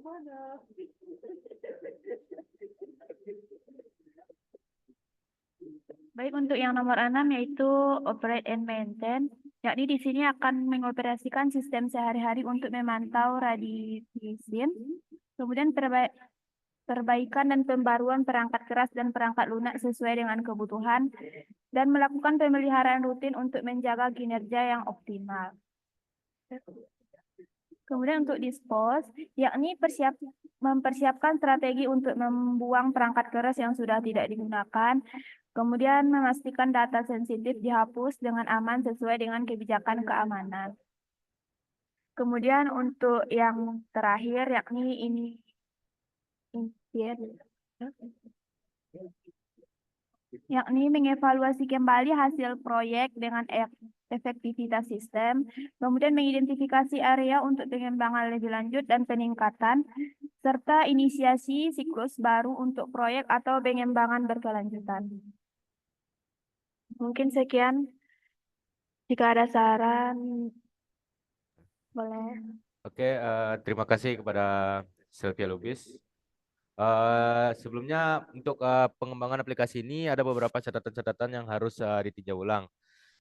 Mana? Baik, untuk yang nomor 6 yaitu operate and maintain, yakni di sini akan mengoperasikan sistem sehari-hari untuk memantau radiation, kemudian perbaikan dan pembaruan perangkat keras dan perangkat lunak sesuai dengan kebutuhan, dan melakukan pemeliharaan rutin untuk menjaga kinerja yang optimal. Kemudian untuk dispose, yakni mempersiapkan strategi untuk membuang perangkat keras yang sudah tidak digunakan, kemudian memastikan data sensitif dihapus dengan aman sesuai dengan kebijakan keamanan. Kemudian untuk yang terakhir, yakni ini yakni mengevaluasi kembali hasil proyek dengan efektivitas sistem, kemudian mengidentifikasi area untuk pengembangan lebih lanjut dan peningkatan, serta inisiasi siklus baru untuk proyek atau pengembangan berkelanjutan. Mungkin sekian. Jika ada saran, boleh. Oke, terima kasih kepada Sylvia Lubis. Sebelumnya untuk pengembangan aplikasi ini ada beberapa catatan-catatan yang harus ditinjau ulang.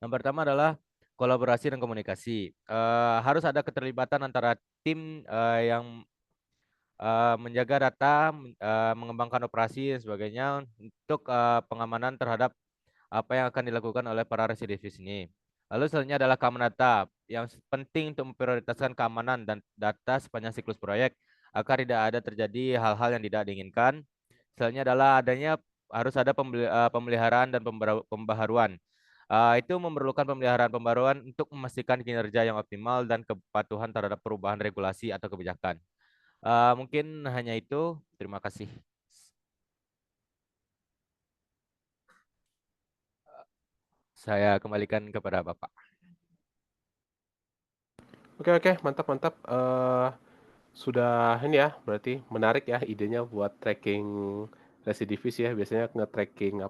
Yang pertama adalah kolaborasi dan komunikasi. Harus ada keterlibatan antara tim yang menjaga data, mengembangkan operasi dan sebagainya untuk pengamanan terhadap apa yang akan dilakukan oleh para residivis ini. Lalu selanjutnya adalah keamanan data. Yang penting untuk memprioritaskan keamanan dan data sepanjang siklus proyek agar tidak ada terjadi hal-hal yang tidak diinginkan. Selanjutnya adalah harus ada pemeliharaan dan pembaharuan. Itu memerlukan pembaharuan untuk memastikan kinerja yang optimal dan kepatuhan terhadap perubahan regulasi atau kebijakan. Mungkin hanya itu. Terima kasih. Saya kembalikan kepada Bapak. Oke, mantap. Sudah ini ya, berarti menarik ya idenya buat tracking residivis ya. Biasanya nge-tracking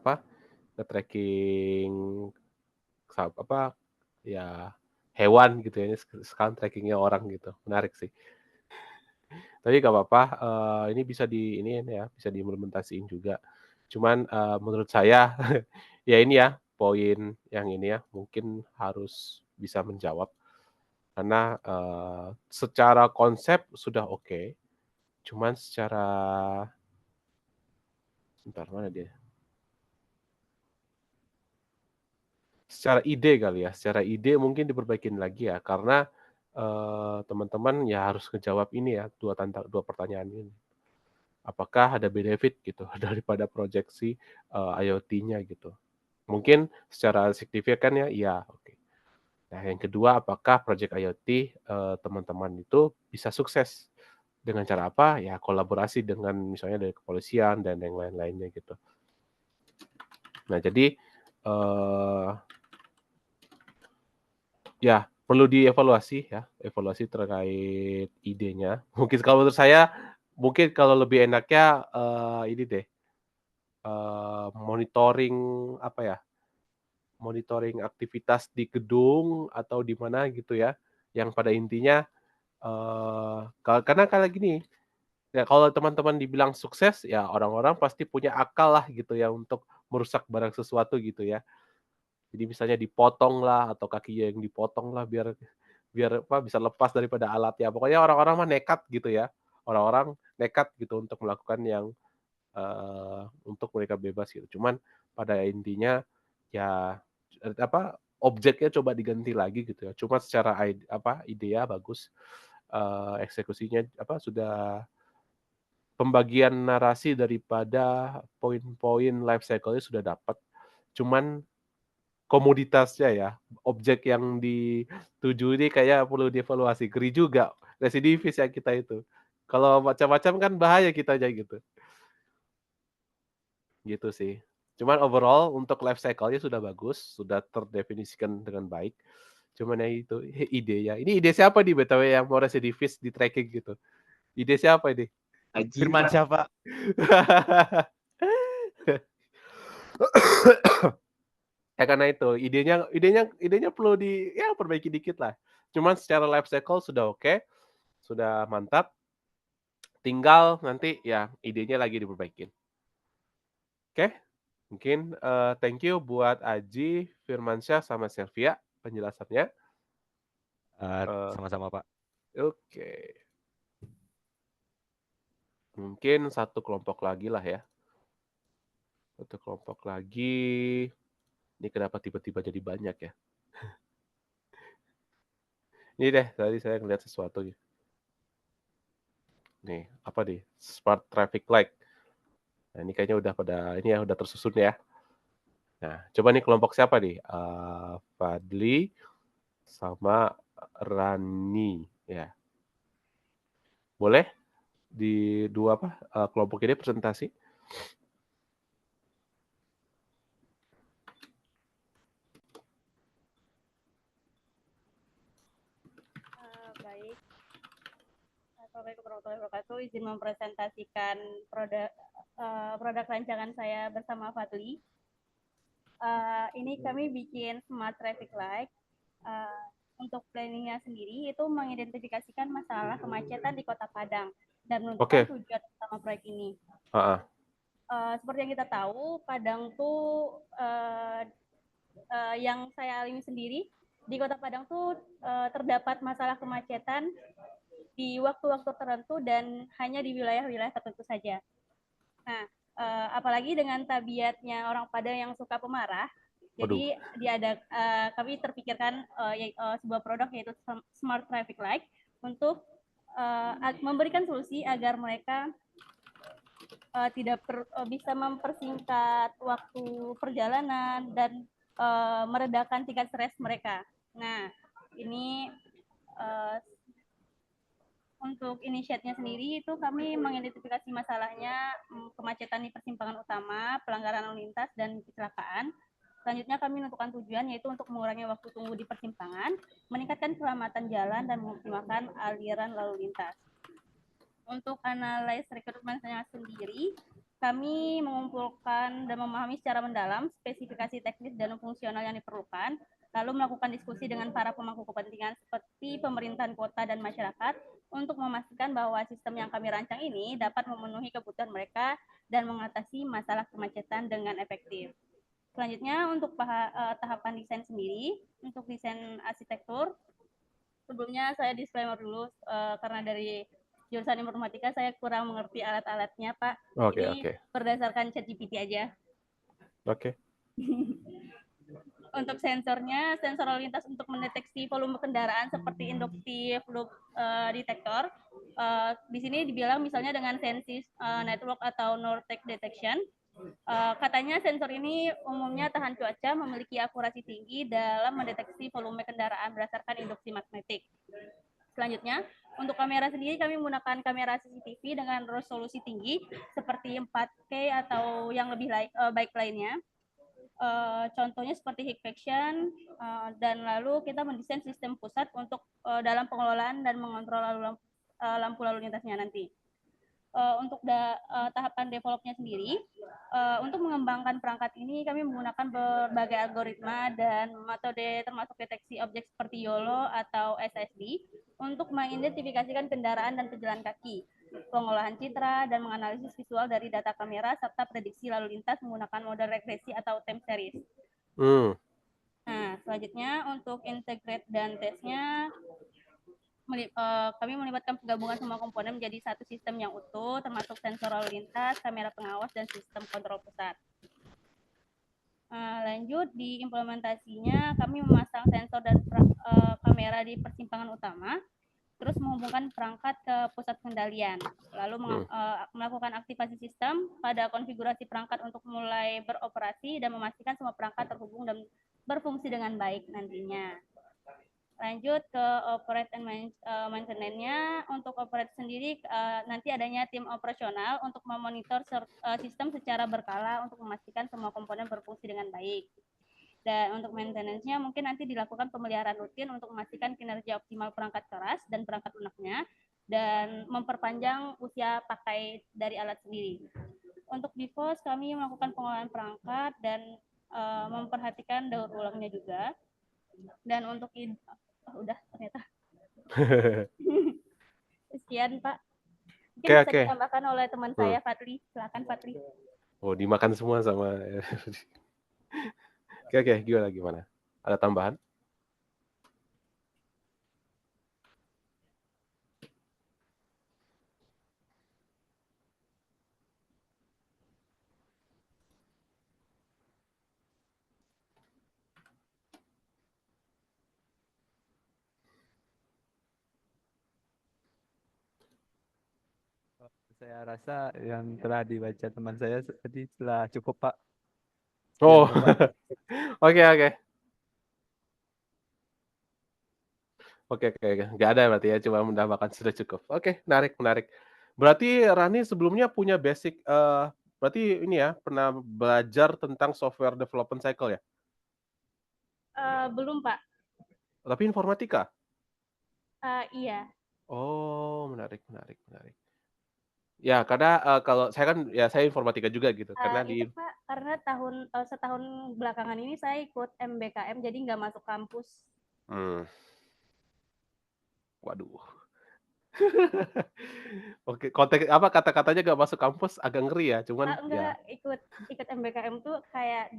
ya hewan gitu ya. Ini sekarang trackingnya orang gitu. Menarik sih. Tapi gak apa-apa, ini bisa bisa diimplementasiin juga. Cuman menurut saya ya ini ya, poin yang ini ya, mungkin harus bisa menjawab. Karena secara konsep sudah oke, cuman sebentar mana dia? Secara ide kali ya, secara ide mungkin diperbaikin lagi ya, karena teman-teman ya harus ngejawab ini ya, dua pertanyaan ini. apakah ada benefit gitu daripada proyeksi IoT-nya gitu. Mungkin secara signifikan ya, iya, oke. Nah, yang kedua, apakah project IoT teman-teman itu bisa sukses dengan cara apa? Ya kolaborasi dengan misalnya dari kepolisian dan yang lain-lainnya gitu. Nah, jadi ya perlu dievaluasi ya, evaluasi terkait idenya. Mungkin kalau menurut saya, mungkin kalau lebih enaknya ini deh, monitoring apa ya, monitoring aktivitas di gedung atau di mana gitu ya, yang pada intinya karena kayak gini, ya kalau teman-teman dibilang sukses, ya orang-orang pasti punya akal lah gitu ya untuk merusak barang sesuatu gitu ya. Jadi misalnya dipotong lah atau kakinya yang dipotong lah biar biar apa, bisa lepas daripada alatnya. Pokoknya orang-orang mah nekat gitu ya. Orang-orang nekat gitu untuk melakukan yang untuk mereka bebas gitu. Cuman pada intinya ya apa, objeknya coba diganti lagi gitu ya. Cuma secara ide ya bagus, eksekusinya apa, sudah pembagian narasi daripada poin-poin life cycle-nya sudah dapat. Cuman komoditasnya ya, objek yang dituju ini kayak perlu dievaluasi. Ngeri juga, residivis ya kita itu. Kalau macam-macam kan bahaya kitanya gitu. Gitu sih. Cuman overall untuk life cycle-nya sudah bagus, sudah terdefinisikan dengan baik. Cuman ya itu, idenya. Ini ide siapa nih BTW yang mau residivis di tracking gitu? Ide siapa ini? Firman siapa? Ya karena itu, idenya perlu ya perbaiki dikit lah. Cuman secara life cycle sudah oke, sudah mantap. Tinggal nanti ya idenya lagi diperbaikin. Oke, mungkin thank you buat Aji, Firmansyah, sama Selvia penjelasannya. Sama-sama Pak. Oke. Mungkin satu kelompok lagi lah ya. Satu kelompok lagi. Ini kenapa tiba-tiba jadi banyak ya? Ini deh, tadi saya ngeliat sesuatu. Nih, apa nih? Smart traffic light. Nah, ini kayaknya udah ini ya udah tersusun ya. Nah, coba nih kelompok siapa nih? Fadli sama Rani ya. Boleh di dua kelompok ini presentasi? Baik. Assalamualaikum warahmatullahi wabarakatuh. Izin mempresentasikan produk rancangan saya bersama Fadli. Ini kami bikin smart traffic light. Untuk planningnya sendiri itu mengidentifikasikan masalah kemacetan di Kota Padang dan menentukan tujuan utama proyek ini. Seperti yang kita tahu, Padang tuh yang saya alami sendiri di Kota Padang tuh terdapat masalah kemacetan di waktu-waktu tertentu dan hanya di wilayah-wilayah tertentu saja. Nah, apalagi dengan tabiatnya orang Padang yang suka pemarah, jadi kami terpikirkan sebuah produk yaitu Smart Traffic Light untuk memberikan solusi agar mereka tidak bisa mempersingkat waktu perjalanan dan meredakan tingkat stres mereka. Nah, ini untuk inisiatnya sendiri itu kami mengidentifikasi masalahnya kemacetan di persimpangan utama, pelanggaran lalu lintas, dan kecelakaan. Selanjutnya kami menentukan tujuan yaitu untuk mengurangi waktu tunggu di persimpangan, meningkatkan keselamatan jalan, dan mengoptimalkan aliran lalu lintas. Untuk analis rekrutmennya sendiri, kami mengumpulkan dan memahami secara mendalam spesifikasi teknis dan fungsional yang diperlukan, lalu melakukan diskusi dengan para pemangku kepentingan seperti pemerintahan kota dan masyarakat untuk memastikan bahwa sistem yang kami rancang ini dapat memenuhi kebutuhan mereka dan mengatasi masalah kemacetan dengan efektif. Selanjutnya untuk tahapan desain sendiri, untuk desain arsitektur, sebelumnya saya disclaimer dulu karena dari jurusan informatika saya kurang mengerti alat-alatnya, Pak. Ini berdasarkan ChatGPT aja. Oke. Untuk sensornya, sensor lalu lintas untuk mendeteksi volume kendaraan seperti induktif loop detector. Di sini dibilang misalnya dengan Sensis Network atau Nortec Detection. Katanya sensor ini umumnya tahan cuaca, memiliki akurasi tinggi dalam mendeteksi volume kendaraan berdasarkan induksi magnetik. Selanjutnya, untuk kamera sendiri kami menggunakan kamera CCTV dengan resolusi tinggi seperti 4K atau yang lebih baik lainnya. Contohnya seperti Hikvision, dan lalu kita mendesain sistem pusat untuk dalam pengelolaan dan mengontrol lampu lalu lintasnya nanti. Untuk tahapan developnya sendiri, untuk mengembangkan perangkat ini kami menggunakan berbagai algoritma dan metode termasuk deteksi objek seperti YOLO atau SSD untuk mengidentifikasikan kendaraan dan pejalan kaki, pengolahan citra, dan menganalisis visual dari data kamera, serta prediksi lalu lintas menggunakan model regresi atau time series. Nah, selanjutnya untuk integrate dan tesnya, kami melibatkan penggabungan semua komponen menjadi satu sistem yang utuh, termasuk sensor lalu lintas, kamera pengawas, dan sistem kontrol pusat. Lanjut, di implementasinya kami memasang sensor dan kamera di persimpangan utama, terus menghubungkan perangkat ke pusat kendalian, lalu melakukan aktivasi sistem pada konfigurasi perangkat untuk mulai beroperasi dan memastikan semua perangkat terhubung dan berfungsi dengan baik nantinya. Lanjut ke operate and maintenance-nya. Untuk operate sendiri nanti adanya tim operasional untuk memonitor sistem secara berkala untuk memastikan semua komponen berfungsi dengan baik. Dan untuk maintenance-nya mungkin nanti dilakukan pemeliharaan rutin untuk memastikan kinerja optimal perangkat keras dan perangkat lunaknya dan memperpanjang usia pakai dari alat sendiri. Untuk DeFOS kami melakukan pengolahan perangkat dan memperhatikan daur ulangnya juga. Dan untuk udah ternyata. Sekian Pak. Mungkin bisa ditambahkan oleh teman saya Fadli. Silakan Fadli. Oh, dimakan semua sama. Oke, gimana? Ada tambahan? Saya rasa yang telah dibaca teman saya tadi telah cukup, Pak. Oh, oke. Nggak ada berarti ya, cuma menambahkan sudah cukup. Oke, menarik. Berarti Rani sebelumnya punya basic, berarti ini ya, pernah belajar tentang software development cycle ya? Belum Pak. Tapi informatika? Iya. Oh, menarik. Ya, karena kalau saya kan, ya saya informatika juga gitu. Karena itu Pak, karena setahun belakangan ini saya ikut MBKM, jadi nggak masuk kampus. Waduh. Oke, konteks apa kata-katanya nggak masuk kampus agak ngeri ya, cuman enggak, ikut MBKM tuh kayak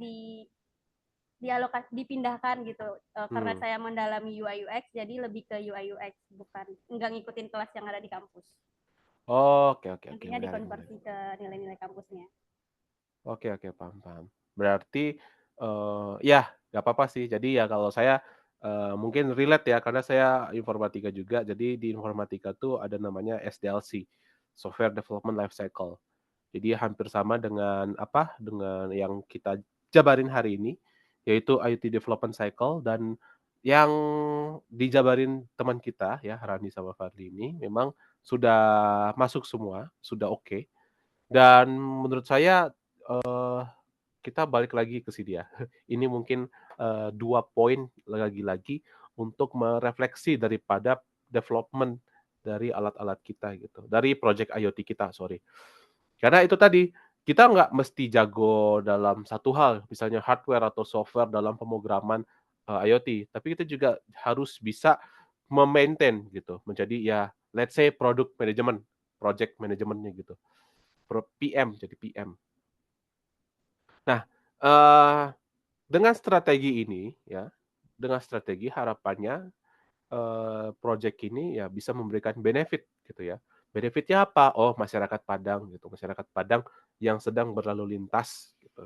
dipindahkan gitu, karena saya mendalami UI UX, jadi lebih ke UI UX, bukan nggak ngikutin kelas yang ada di kampus. Oke. Intinya dikonversi ke nilai-nilai kampusnya. Oke, paham. Berarti ya nggak apa-apa sih. Jadi ya kalau saya mungkin relate ya, karena saya informatika juga. Jadi di informatika tuh ada namanya SDLC, Software Development Lifecycle. Jadi hampir sama dengan dengan yang kita jabarin hari ini, yaitu IoT Development Cycle. Dan yang dijabarin teman kita ya, Rani sama Fadli ini memang sudah masuk semua, sudah oke. Dan menurut saya kita balik lagi ke sini ya. Ini mungkin 2 poin lagi-lagi untuk merefleksi daripada development dari alat-alat kita gitu, dari project IoT kita, sorry. Karena itu tadi, kita nggak mesti jago dalam satu hal, misalnya hardware atau software dalam pemrograman IoT, tapi kita juga harus bisa memaintain gitu, menjadi ya let's say product management, project manajemennya gitu. PM, jadi PM. Nah, dengan strategi ini ya, dengan strategi harapannya project ini ya bisa memberikan benefit gitu ya. Benefitnya apa? Oh, masyarakat Padang gitu, masyarakat Padang yang sedang berlalu lintas gitu.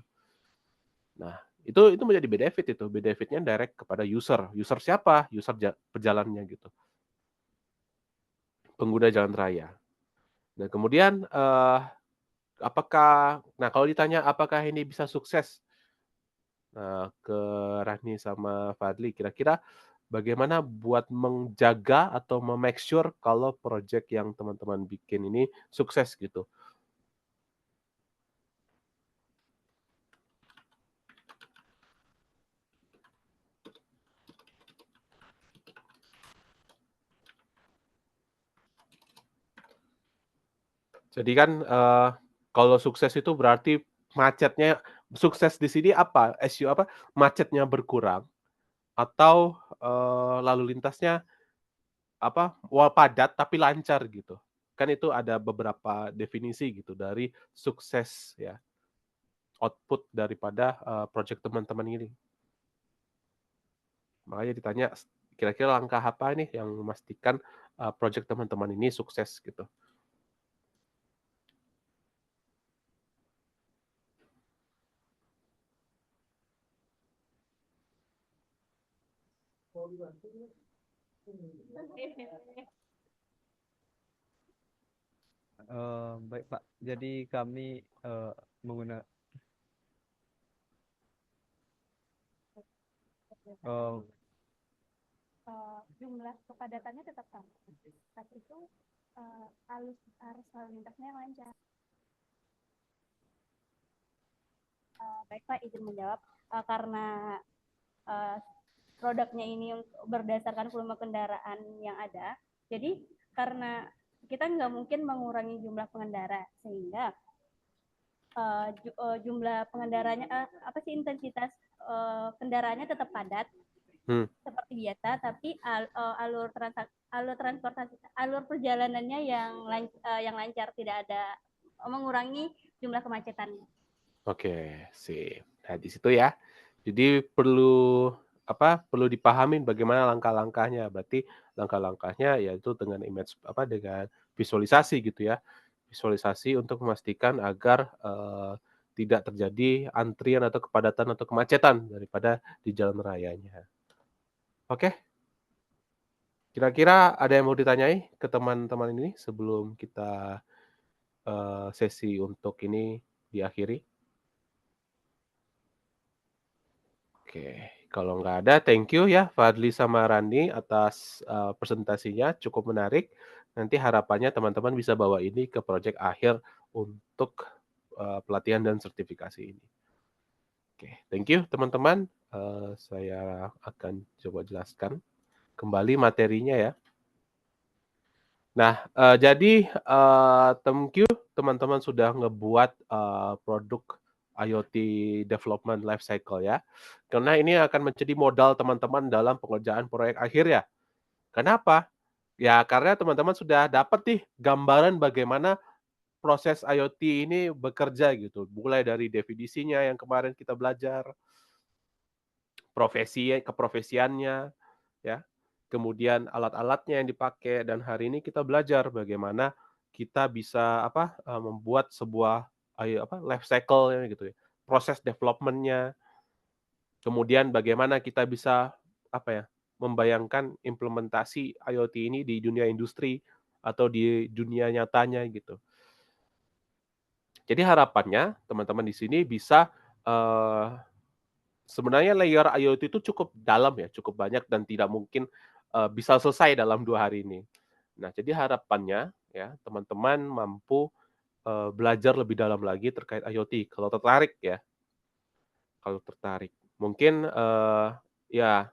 Nah, itu menjadi benefit itu. Benefitnya direct kepada user. User siapa? User pejalannya gitu. pengguna jalan raya. Dan kemudian kalau ditanya apakah ini bisa sukses, ke Rani sama Fadli, kira-kira bagaimana buat menjaga atau make sure kalau project yang teman-teman bikin ini sukses gitu? Jadi kan kalau sukses itu berarti macetnya sukses di sini apa? Macetnya berkurang atau lalu lintasnya padat tapi lancar gitu. Kan itu ada beberapa definisi gitu dari sukses ya, output daripada project teman-teman ini. Makanya ditanya kira-kira langkah apa nih yang memastikan project teman-teman ini sukses gitu. Baik Pak, jadi kami menggunakan Jumlah kepadatannya tetap sama, tapi itu arus lalu lintasnya lancar. Baik Pak, izin menjawab. Karena produknya ini berdasarkan volume kendaraan yang ada, jadi karena kita nggak mungkin mengurangi jumlah pengendara, sehingga jumlah pengendaranya intensitas kendaraannya tetap padat seperti biasa, tapi alur perjalanannya yang lancar, tidak ada mengurangi jumlah kemacetan. Oke, sip. Nah, di situ ya. Jadi perlu dipahamin bagaimana langkah-langkahnya. Berarti langkah-langkahnya yaitu dengan dengan visualisasi gitu ya. Visualisasi untuk memastikan agar tidak terjadi antrian atau kepadatan atau kemacetan daripada di jalan rayanya. Oke. Kira-kira ada yang mau ditanyai ke teman-teman ini sebelum kita sesi untuk ini diakhiri? Oke, kalau nggak ada, thank you ya Fadli sama Rani atas presentasinya, cukup menarik. Nanti harapannya teman-teman bisa bawa ini ke proyek akhir untuk pelatihan dan sertifikasi ini. Oke, thank you teman-teman. Saya akan coba jelaskan kembali materinya ya. Nah, jadi thank you teman-teman sudah ngebuat produk IoT Development Life Cycle ya. Karena ini akan menjadi modal teman-teman dalam pengerjaan proyek akhir ya. Kenapa? Ya karena teman-teman sudah dapat nih gambaran bagaimana proses IoT ini bekerja gitu. Mulai dari definisinya yang kemarin kita belajar, keprofesiannya, ya. Kemudian alat-alatnya yang dipakai, dan hari ini kita belajar bagaimana kita bisa membuat sebuah life cycle gitu ya, proses development-nya. Kemudian bagaimana kita bisa membayangkan implementasi IoT ini di dunia industri atau di dunia nyatanya gitu. Jadi harapannya teman-teman di sini bisa sebenarnya layer IoT itu cukup dalam ya, cukup banyak dan tidak mungkin bisa selesai dalam 2 hari ini. Nah, jadi harapannya ya teman-teman mampu belajar lebih dalam lagi terkait IoT kalau tertarik ya. Kalau tertarik. Mungkin ya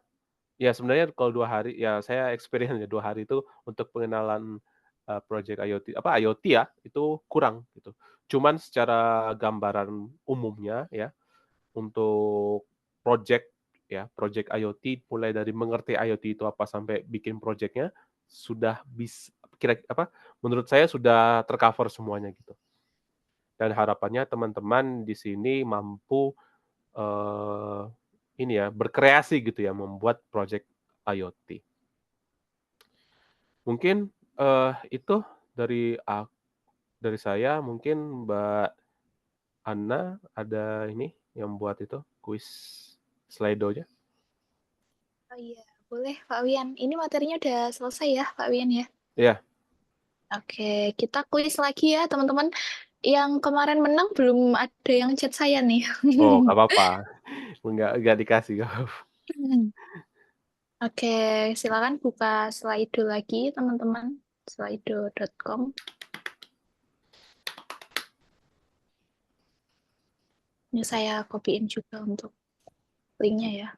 sebenarnya kalau 2 hari ya saya experience ya 2 hari itu untuk pengenalan project IoT ya, itu kurang gitu. Cuman secara gambaran umumnya ya, untuk project IoT mulai dari mengerti IoT itu apa sampai bikin project-nya sudah menurut saya sudah tercover semuanya gitu. Dan harapannya teman-teman di sini mampu berkreasi gitu ya membuat project IoT. Mungkin itu dari saya, mungkin Mbak Anna ada ini yang buat itu kuis Slido-nya. Oh iya, boleh Pak Wian. Ini materinya udah selesai ya Pak Wian ya? Iya. Oke, kita kuis lagi ya teman-teman. Yang kemarin menang belum ada yang chat saya nih. Oh, nggak apa-apa. Nggak dikasih. Nggak apa-apa. Oke, silakan buka Slido lagi teman-teman. Slido.com. Ini saya copyin juga untuk linknya ya.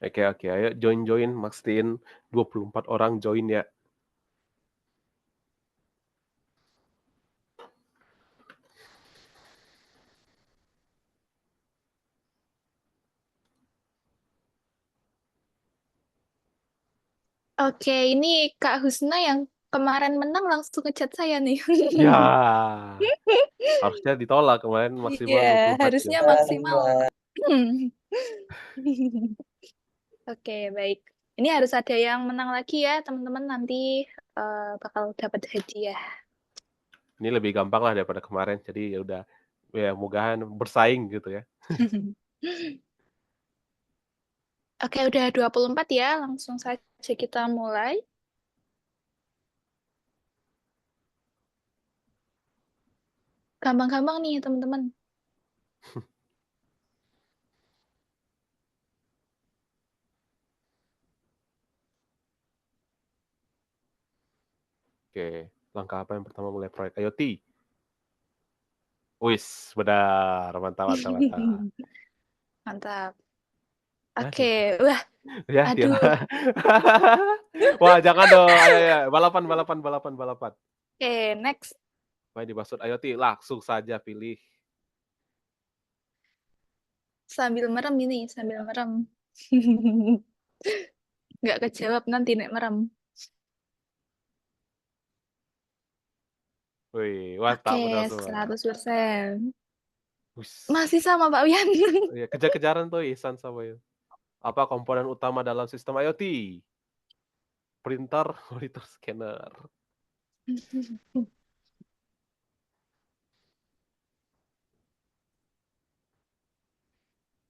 Oke. Ayo join. Mastiin 24 orang join ya. Oke, ini Kak Husna yang kemarin menang langsung ngechat saya nih. Ya, harusnya ditolak kemarin maksimal Iya, 24 jam. harusnya maksimal. Oke, baik. Ini harus ada yang menang lagi ya, teman-teman. Nanti bakal dapat hadiah. Ini lebih gampang lah daripada kemarin. Jadi ya udah, ya mudahan bersaing gitu ya. Oke, udah 24 ya. Langsung saja kita mulai. Gampang-gampang nih, teman-teman. Oke, langkah apa yang pertama mulai proyek IoT? Wis, benar. Mantap. Mantap. Ya, Oke, wah, ya, dia. aduh. Wah, jangan dong. Ayo. Balapan. Oke, next. Apa yang dimaksud IoT? Langsung saja pilih. Sambil merem ini, sambil merem. Nggak kejawab nanti nek merem. Wih, mantap, Oke, benar semua. 100%. Wis. Masih sama Pak Wian. Ya, kejar-kejaran tuh Ihsan sama itu. Apa komponen utama dalam sistem IoT? Printer, monitor, scanner.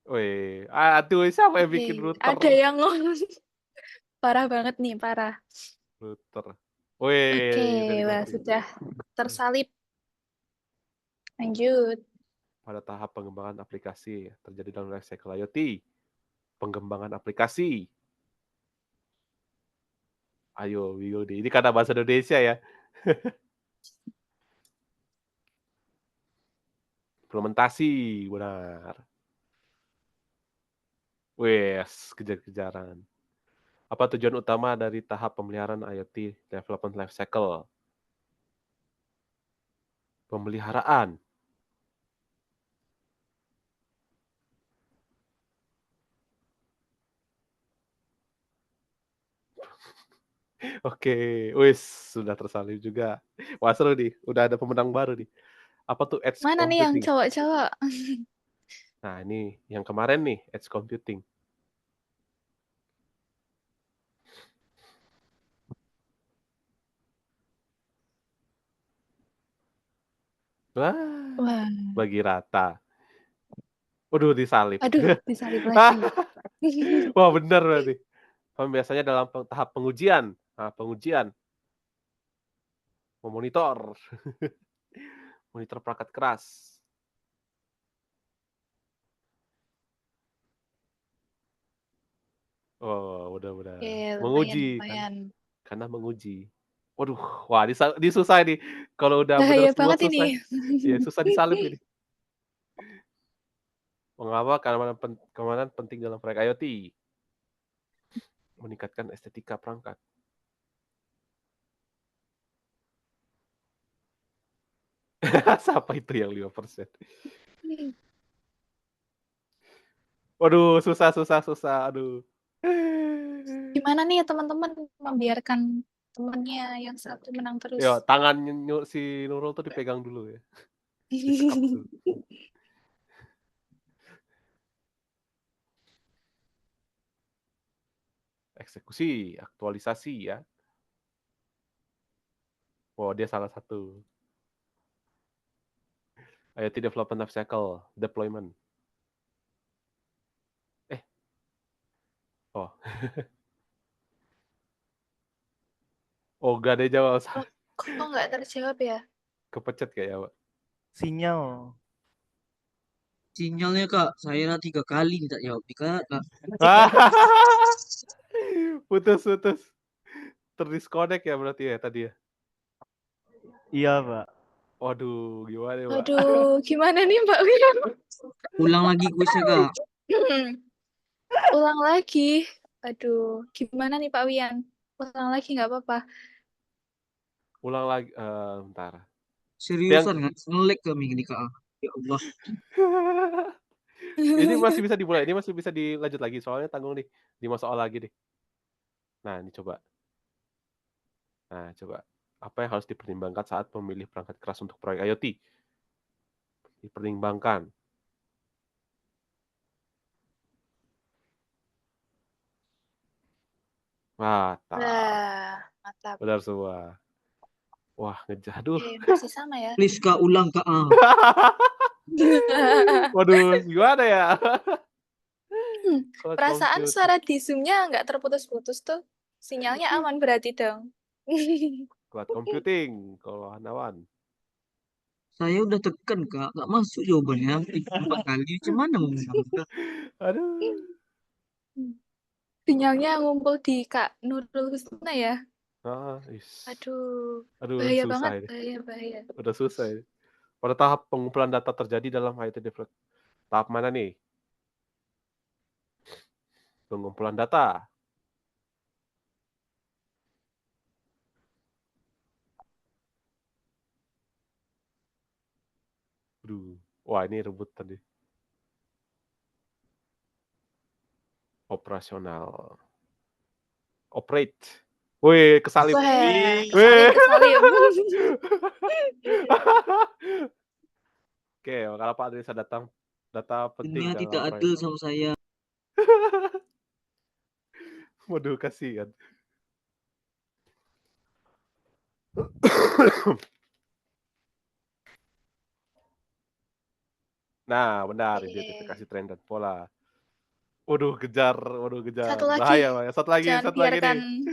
Wih, aduh, siapa yang bikin Oke, router? ada yang ngomong. Parah banget nih, parah. Router. Oke, Wih, dari wah, Gopri. sudah tersalip. Lanjut. Pada tahap pengembangan aplikasi terjadi dalam life cycle IoT. Pengembangan aplikasi. Ayo, Wildy. Ini karena bahasa Indonesia ya. Implementasi, benar. Wes, kejar-kejaran. Apa tujuan utama dari tahap pemeliharaan IoT Development Life Cycle? Pemeliharaan. Oke, wis sudah tersalib juga. Wah, seru nih, udah ada pemenang baru nih. Apa tuh edge Mana nih yang computing? cowok-cowok? Nah, ini yang kemarin nih, edge computing. Wah, Bagi rata. Waduh, disalib. aduh, disalip lagi. Wah, benar berarti. Biasanya dalam tahap pengujian. Nah, pengujian. Memonitor. Monitor perangkat keras. Oh, mudah-mudahan. Oke, Menguji kan. lumayan. Karena menguji. Waduh, wah ini susah nih. Kalau udah benar Bahaya semua banget susah. ini. Iya, susah disalib ini. Mengapa keamanan penting dalam proyek IoT? Meningkatkan estetika perangkat. Siapa itu yang 5%? Waduh, susah. Aduh. Gimana nih teman-teman membiarkan temannya yang satu menang terus? Yo, tangan si Nurul tuh dipegang dulu ya. Disekap tuh. Eksekusi, aktualisasi ya. Oh, dia salah satu. IoT Development Life Cycle, Deployment. Oh. Oh, gak ada jawab. Oh, kok nggak terjawab ya? Kepecet kayaknya, Pak. Sinyal. Sinyalnya Kak, saya 3 kali minta jawab Kak. Putus. Terdisconnect ya berarti ya tadi ya? Iya Pak. Waduh, gimana ya, Pak? Aduh, gimana nih Mbak Wian? Ulang lagi kuisnya Kak. Ulang lagi. Aduh, gimana nih Pak Wian? Ulang lagi nggak apa-apa. Ulang lagi, bentar. Seriusan nggak? Nge-lag kami ini Kak. Ya Allah. Ini masih bisa dimulai, ini masih bisa dilanjut lagi, soalnya tanggung nih, 5 soal lagi nih. Nah, ini coba. Nah, coba. Apa yang harus dipertimbangkan saat memilih perangkat keras untuk proyek IoT? Dipertimbangkan. Mantap. Wah, mantap. Benar semua. Wah, aduh. Masih sama ya. Please Kak, ulang Kak. Waduh, gimana ya? Perasaan suara di Zoom-nya nggak terputus-putus tuh. Sinyalnya aman berarti dong. Cloud computing, kalau Hanawan. Saya udah tekan Kak, nggak masuk jawabannya. 4 kali, gimana mau menang? Aduh. Sinyalnya ngumpul di Kak Nurul Husna ya. Aduh, Bahaya susah banget, ini. bahaya. Udah susah ini. Pada tahap pengumpulan data terjadi dalam IoT development. Tahap mana nih? Pengumpulan data. Aduh. Wah, ini rebut tadi. Operasional. Operate. Wih, kesalip. Kesalip. Oke, kalau Pak Adrisa datang, data penting. Dunia tidak adil sama saya. Waduh, kasihan. Nah, benar, identifikasi tren dan pola. Waduh, kejar. Satu lagi. Bahaya, Pak. Satu lagi biarkan nih.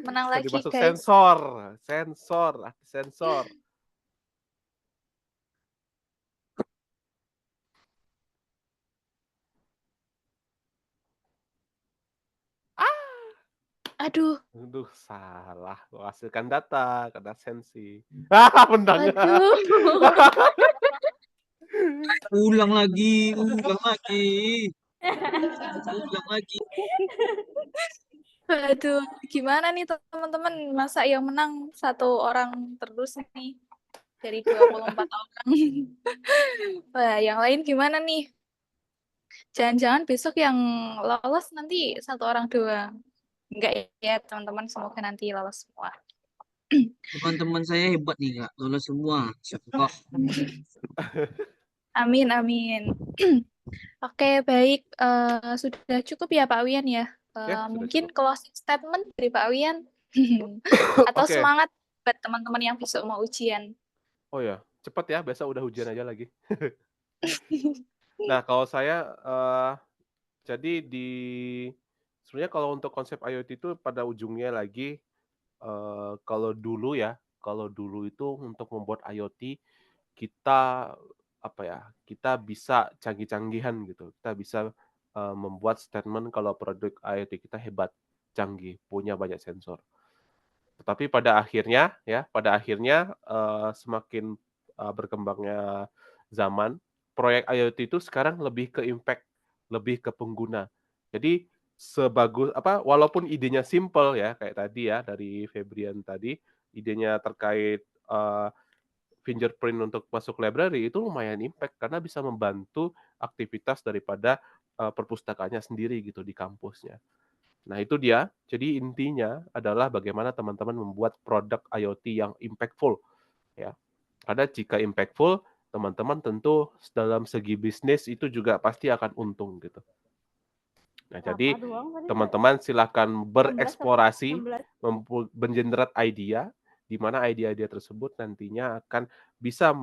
Menang Tadi lagi, masuk guys. sensor. Aduh, salah. Hasilkan data karena sensi. Menang. aduh. Ulang lagi. Aduh, gimana nih teman-teman? Masa yang menang satu orang terus nih dari 24 orang. Wah, yang lain gimana nih? Jangan-jangan besok yang lolos nanti satu orang doang. Enggak ya, teman-teman, semoga nanti lolos semua. Teman-teman saya hebat nih Kak, lolos semua. Insyaallah. Amin. Oke, baik. Sudah cukup ya Pak Wian ya. Mungkin closing statement dari Pak Wian. Atau semangat buat teman-teman yang besok mau ujian. Oh ya, cepat ya, besok udah ujian aja lagi. Nah, kalau saya, jadi sebenarnya kalau untuk konsep IoT itu pada ujungnya lagi, kalau dulu itu untuk membuat IoT, kita bisa canggih-canggihan gitu. Kita bisa membuat statement kalau produk IoT kita hebat, canggih, punya banyak sensor. Tetapi pada akhirnya semakin berkembangnya zaman, proyek IoT itu sekarang lebih ke impact, lebih ke pengguna. Jadi walaupun idenya simple ya kayak tadi ya dari Febrian tadi, idenya terkait fingerprint untuk masuk library itu lumayan impact karena bisa membantu aktivitas daripada perpustakaannya sendiri gitu di kampusnya. Nah, itu dia. Jadi intinya adalah bagaimana teman-teman membuat produk IoT yang impactful ya. Karena jika impactful, teman-teman tentu dalam segi bisnis itu juga pasti akan untung gitu. Nah, jadi teman-teman silakan bereksplorasi, mengenerate idea, di mana idea-idea tersebut nantinya akan bisa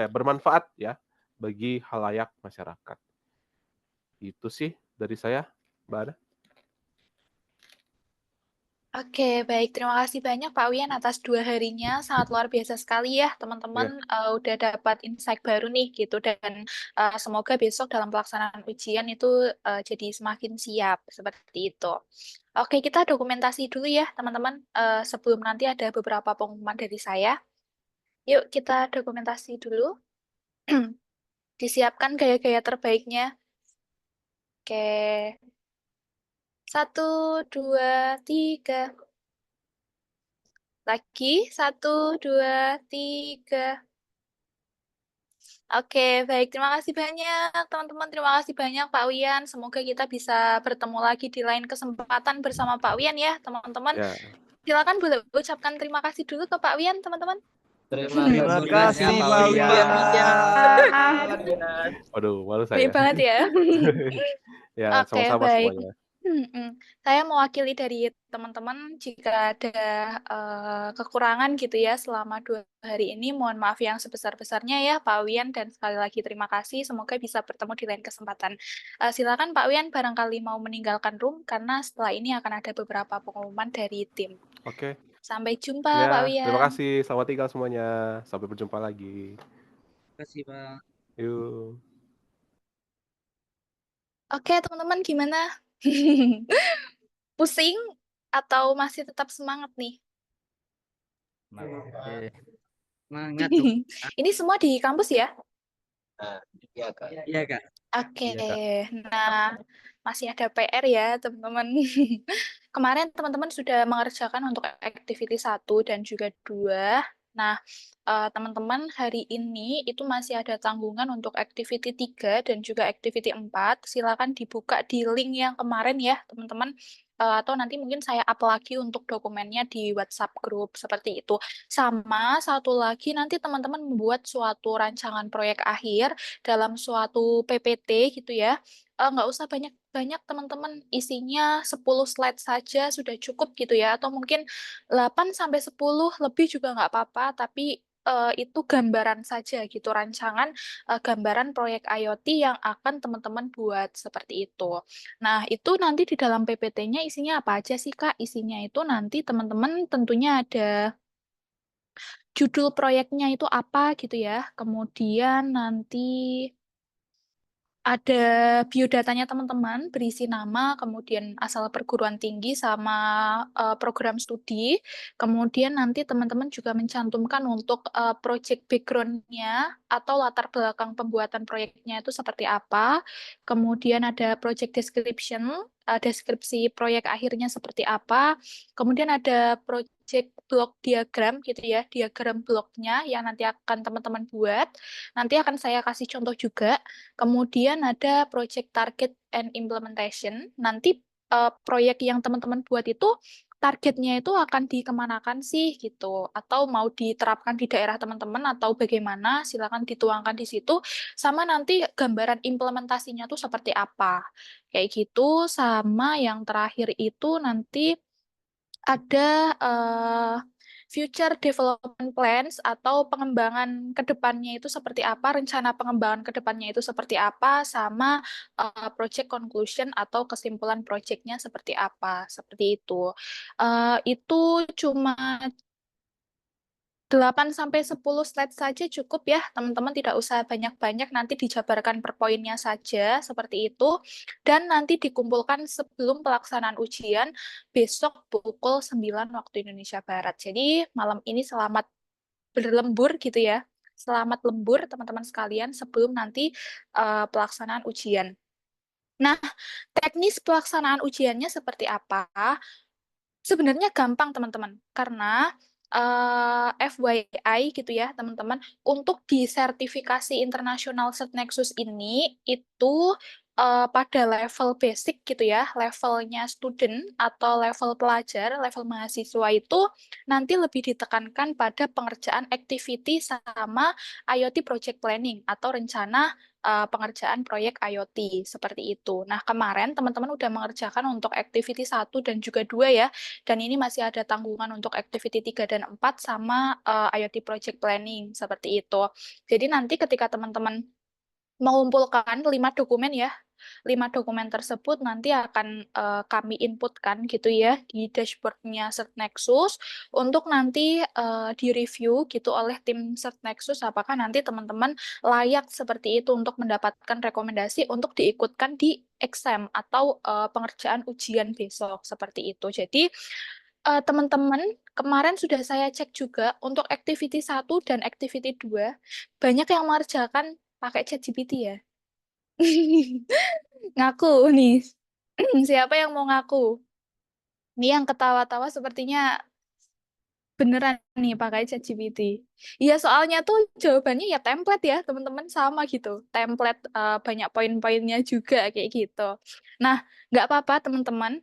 bermanfaat ya bagi khalayak masyarakat. Itu sih dari saya, Mbak Ana. Oke, baik. Terima kasih banyak Pak Wian atas 2 harinya. Sangat luar biasa sekali ya, Iya. teman-teman. Udah dapat insight baru nih gitu. Dan semoga besok dalam pelaksanaan ujian itu jadi semakin siap seperti itu. Oke, kita dokumentasi dulu ya, teman-teman. Sebelum nanti ada beberapa pengumuman dari saya. Yuk, kita dokumentasi dulu. Disiapkan gaya-gaya terbaiknya. Oke. 1, 2, 3. Lagi, 1, 2, 3. Oke, baik. Terima kasih banyak, teman-teman. Terima kasih banyak, Pak Wian. Semoga kita bisa bertemu lagi di lain kesempatan bersama Pak Wian ya, teman-teman. Ya. Silakan boleh ucapkan terima kasih dulu ke Pak Wian, teman-teman. Terima kasih Pak Pak Wian. Wian. Waduh, malu Baik saya. banget ya. Ya, Oke, sama-sama baik. semuanya. Saya mewakili dari teman-teman jika ada kekurangan gitu ya selama 2 hari ini. Mohon maaf yang sebesar-besarnya ya Pak Wian, dan sekali lagi terima kasih. Semoga bisa bertemu di lain kesempatan. Silakan Pak Wian barangkali mau meninggalkan room karena setelah ini akan ada beberapa pengumuman dari tim. Oke. Sampai jumpa Pak Ya, Wian. terima kasih. Selamat tinggal semuanya. Sampai berjumpa lagi. Terima kasih, Pak. Yuk. Oke, teman-teman gimana? Pusing atau masih tetap semangat nih? Semangat dong. Ini semua di kampus ya? Iya, Kak. Iya, Kak. Oke, Iya, Kak. nah masih ada PR ya teman-teman. Kemarin teman-teman sudah mengerjakan untuk activity 1 dan juga 2. Nah, teman-teman hari ini itu masih ada tanggungan untuk activity 3 dan juga activity 4. Silakan dibuka di link yang kemarin ya teman-teman. Atau nanti mungkin saya up lagi untuk dokumennya di WhatsApp group seperti itu. Sama satu lagi nanti teman-teman membuat suatu rancangan proyek akhir dalam suatu PPT gitu ya. Nggak usah banyak-banyak teman-teman, isinya 10 slide saja sudah cukup gitu ya, atau mungkin 8-10 lebih juga nggak apa-apa, tapi itu gambaran saja gitu, rancangan gambaran proyek IoT yang akan teman-teman buat seperti itu. Nah, itu nanti di dalam PPT-nya isinya apa aja sih Kak? Isinya itu nanti teman-teman tentunya ada judul proyeknya itu apa gitu ya, kemudian nanti ada biodatanya teman-teman, berisi nama, kemudian asal perguruan tinggi, sama program studi. Kemudian nanti teman-teman juga mencantumkan untuk project background-nya atau latar belakang pembuatan proyeknya itu seperti apa. Kemudian ada project description, deskripsi proyek akhirnya seperti apa. Kemudian ada project block diagram gitu ya, diagram bloknya yang nanti akan teman-teman buat. Nanti akan saya kasih contoh juga. Kemudian ada project target and implementation. Nanti proyek yang teman-teman buat itu targetnya itu akan dikemanakan sih gitu, atau mau diterapkan di daerah teman-teman atau bagaimana, silakan dituangkan di situ. Sama nanti gambaran implementasinya tuh seperti apa, kayak gitu. Sama yang terakhir itu nanti ada future development plans atau pengembangan ke depannya itu seperti apa, rencana pengembangan ke depannya itu seperti apa, sama project conclusion atau kesimpulan projectnya seperti apa, seperti itu. Itu cuma 8-10 slide saja cukup ya, teman-teman, tidak usah banyak-banyak, nanti dijabarkan per poinnya saja, seperti itu. Dan nanti dikumpulkan sebelum pelaksanaan ujian besok pukul 9 waktu Indonesia Barat. Jadi malam ini selamat berlembur gitu ya. Selamat lembur teman-teman sekalian sebelum nanti pelaksanaan ujian. Nah, teknis pelaksanaan ujiannya seperti apa? Sebenarnya gampang teman-teman, karena FYI gitu ya teman-teman, untuk di sertifikasi internasional CertNexus ini itu pada level basic gitu ya, levelnya student atau level pelajar, level mahasiswa itu nanti lebih ditekankan pada pengerjaan activity sama IoT project planning atau rencana pengerjaan proyek IoT seperti itu. Nah, kemarin teman-teman udah mengerjakan untuk activity 1 dan juga 2 ya. Dan ini masih ada tanggungan untuk activity 3 dan 4 sama IoT project planning seperti itu. Jadi nanti ketika teman-teman mengumpulkan 5 dokumen ya, 5 dokumen tersebut nanti akan kami inputkan gitu ya di dashboardnya CertNexus untuk nanti direview gitu oleh tim CertNexus apakah nanti teman-teman layak seperti itu untuk mendapatkan rekomendasi untuk diikutkan di exam atau pengerjaan ujian besok seperti itu. Jadi teman-teman kemarin sudah saya cek juga untuk activity 1 dan activity 2 banyak yang mengerjakan pakai ChatGPT ya. Ngaku nih. Siapa yang mau ngaku? Ini yang ketawa-tawa sepertinya beneran nih pakai ChatGPT. Iya, soalnya tuh jawabannya ya template ya, teman-teman sama gitu. Template banyak poin-poinnya juga kayak gitu. Nah, nggak apa-apa teman-teman,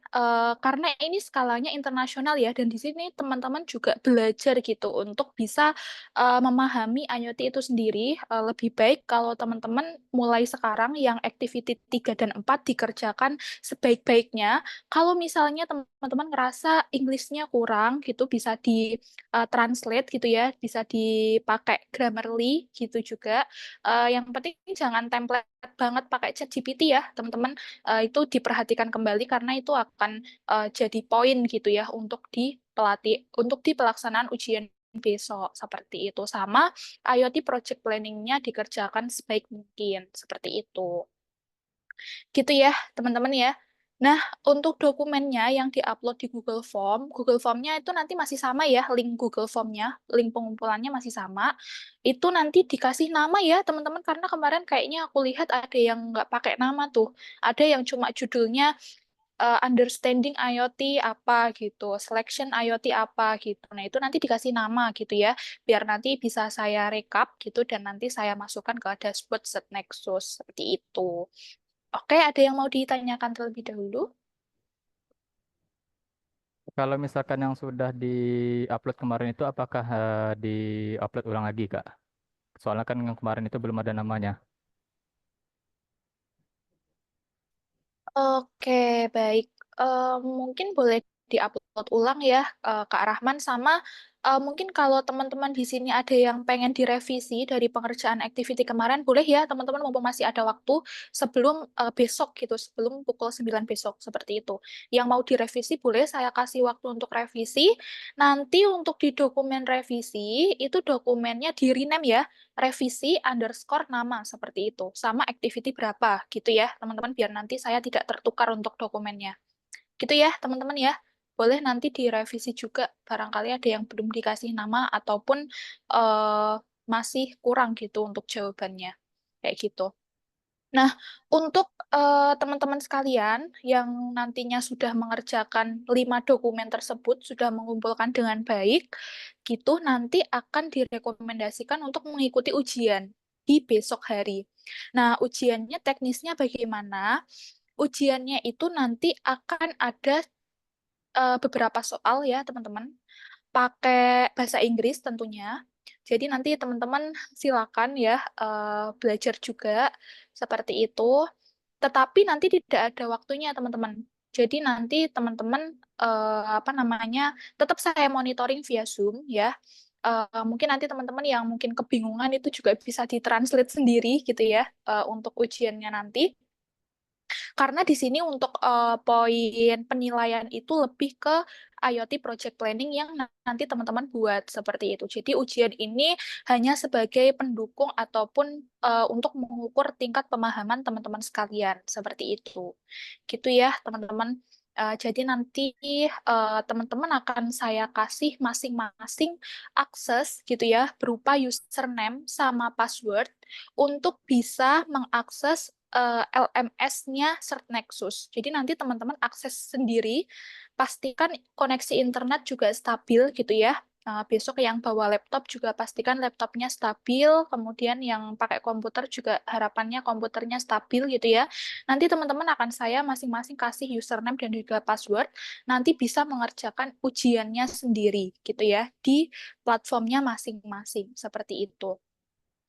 karena ini skalanya internasional ya, dan di sini teman-teman juga belajar gitu untuk bisa memahami IoT itu sendiri. Lebih baik kalau teman-teman mulai sekarang yang activity 3 dan 4 dikerjakan sebaik-baiknya. Kalau misalnya teman-teman ngerasa English-nya kurang gitu, bisa di translate gitu ya, bisa dipakai Grammarly gitu juga. Yang penting jangan template banget pakai ChatGPT ya, teman-teman. Itu diperhatikan kembali karena itu akan jadi poin gitu ya untuk untuk di pelaksanaan ujian besok seperti itu. Sama IoT project planning-nya dikerjakan sebaik mungkin seperti itu. Gitu ya, teman-teman ya. Nah, untuk dokumennya yang diupload di Google Form-nya itu nanti masih sama ya, link Google Form-nya, link pengumpulannya masih sama. Itu nanti dikasih nama ya, teman-teman, karena kemarin kayaknya aku lihat ada yang nggak pakai nama tuh. Ada yang cuma judulnya Understanding IoT apa gitu, Selection IoT apa gitu. Nah, itu nanti dikasih nama gitu ya, biar nanti bisa saya rekap gitu dan nanti saya masukkan ke dashboard CertNexus seperti itu. Oke, ada yang mau ditanyakan terlebih dahulu? Kalau misalkan yang sudah di-upload kemarin itu apakah di-upload ulang lagi, Kak? Soalnya kan yang kemarin itu belum ada namanya. Oke, baik. Mungkin boleh diupload ulang ya, Kak Rahman. Sama mungkin kalau teman-teman di sini ada yang pengen direvisi dari pengerjaan activity kemarin, boleh ya teman-teman mumpung masih ada waktu sebelum besok gitu, sebelum pukul 9 besok, seperti itu. Yang mau direvisi boleh saya kasih waktu untuk revisi. Nanti untuk di dokumen revisi, itu dokumennya di-rename ya, revisi_nama seperti itu, sama activity berapa gitu ya teman-teman, biar nanti saya tidak tertukar untuk dokumennya gitu ya teman-teman ya. Boleh nanti direvisi juga barangkali ada yang belum dikasih nama ataupun masih kurang gitu untuk jawabannya kayak gitu. Nah, untuk teman-teman sekalian yang nantinya sudah mengerjakan 5 dokumen tersebut, sudah mengumpulkan dengan baik, gitu nanti akan direkomendasikan untuk mengikuti ujian di besok hari. Nah, ujiannya teknisnya bagaimana? Ujiannya itu nanti akan ada beberapa soal ya, teman-teman. Pakai bahasa Inggris tentunya. Jadi nanti teman-teman silakan ya belajar juga seperti itu. Tetapi nanti tidak ada waktunya teman-teman. Jadi nanti teman-teman apa namanya tetap saya monitoring via Zoom ya. Mungkin nanti teman-teman yang mungkin kebingungan itu juga bisa ditranslate sendiri gitu ya untuk ujiannya nanti. Karena di sini untuk poin penilaian itu lebih ke IoT project planning yang nanti teman-teman buat seperti itu. Jadi ujian ini hanya sebagai pendukung ataupun untuk mengukur tingkat pemahaman teman-teman sekalian seperti itu. Gitu ya, teman-teman. Jadi nanti teman-teman akan saya kasih masing-masing akses gitu ya berupa username sama password untuk bisa mengakses LMS-nya CertNexus. Jadi nanti teman-teman akses sendiri, pastikan koneksi internet juga stabil gitu ya. besok yang bawa laptop juga pastikan laptopnya stabil, kemudian yang pakai komputer juga harapannya komputernya stabil gitu ya. Nanti teman-teman akan saya masing-masing kasih username dan juga password, nanti bisa mengerjakan ujiannya sendiri gitu ya di platformnya masing-masing seperti itu.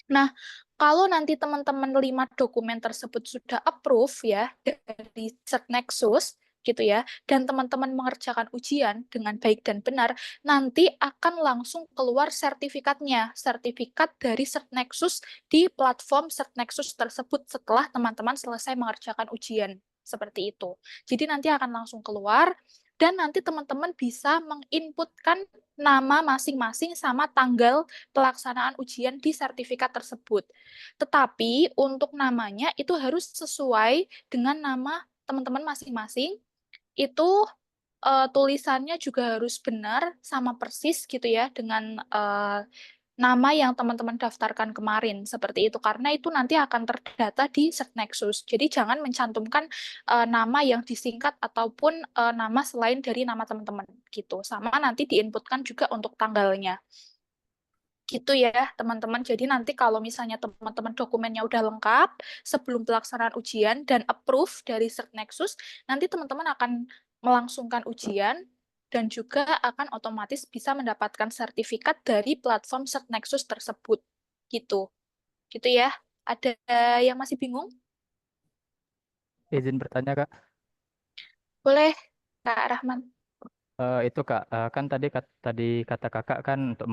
Nah, kalau nanti teman-teman 5 dokumen tersebut sudah approve ya dari CertNexus gitu ya, dan teman-teman mengerjakan ujian dengan baik dan benar, nanti akan langsung keluar sertifikatnya, sertifikat dari CertNexus di platform CertNexus tersebut setelah teman-teman selesai mengerjakan ujian, seperti itu. Jadi nanti akan langsung keluar, dan nanti teman-teman bisa menginputkan nama masing-masing sama tanggal pelaksanaan ujian di sertifikat tersebut. Tetapi untuk namanya itu harus sesuai dengan nama teman-teman masing-masing. Itu tulisannya juga harus benar sama persis gitu ya dengan nama yang teman-teman daftarkan kemarin seperti itu, karena itu nanti akan terdata di CertNexus. Jadi jangan mencantumkan nama yang disingkat ataupun nama selain dari nama teman-teman gitu. Sama nanti diinputkan juga untuk tanggalnya. Gitu ya, teman-teman. Jadi nanti kalau misalnya teman-teman dokumennya udah lengkap sebelum pelaksanaan ujian dan approve dari CertNexus, nanti teman-teman akan melangsungkan ujian dan juga akan otomatis bisa mendapatkan sertifikat dari platform CertNexus tersebut. Gitu. Gitu ya. Ada yang masih bingung? Izin bertanya, Kak. Boleh, Kak Rahman. Itu Kak, kan tadi kata Kakak kan untuk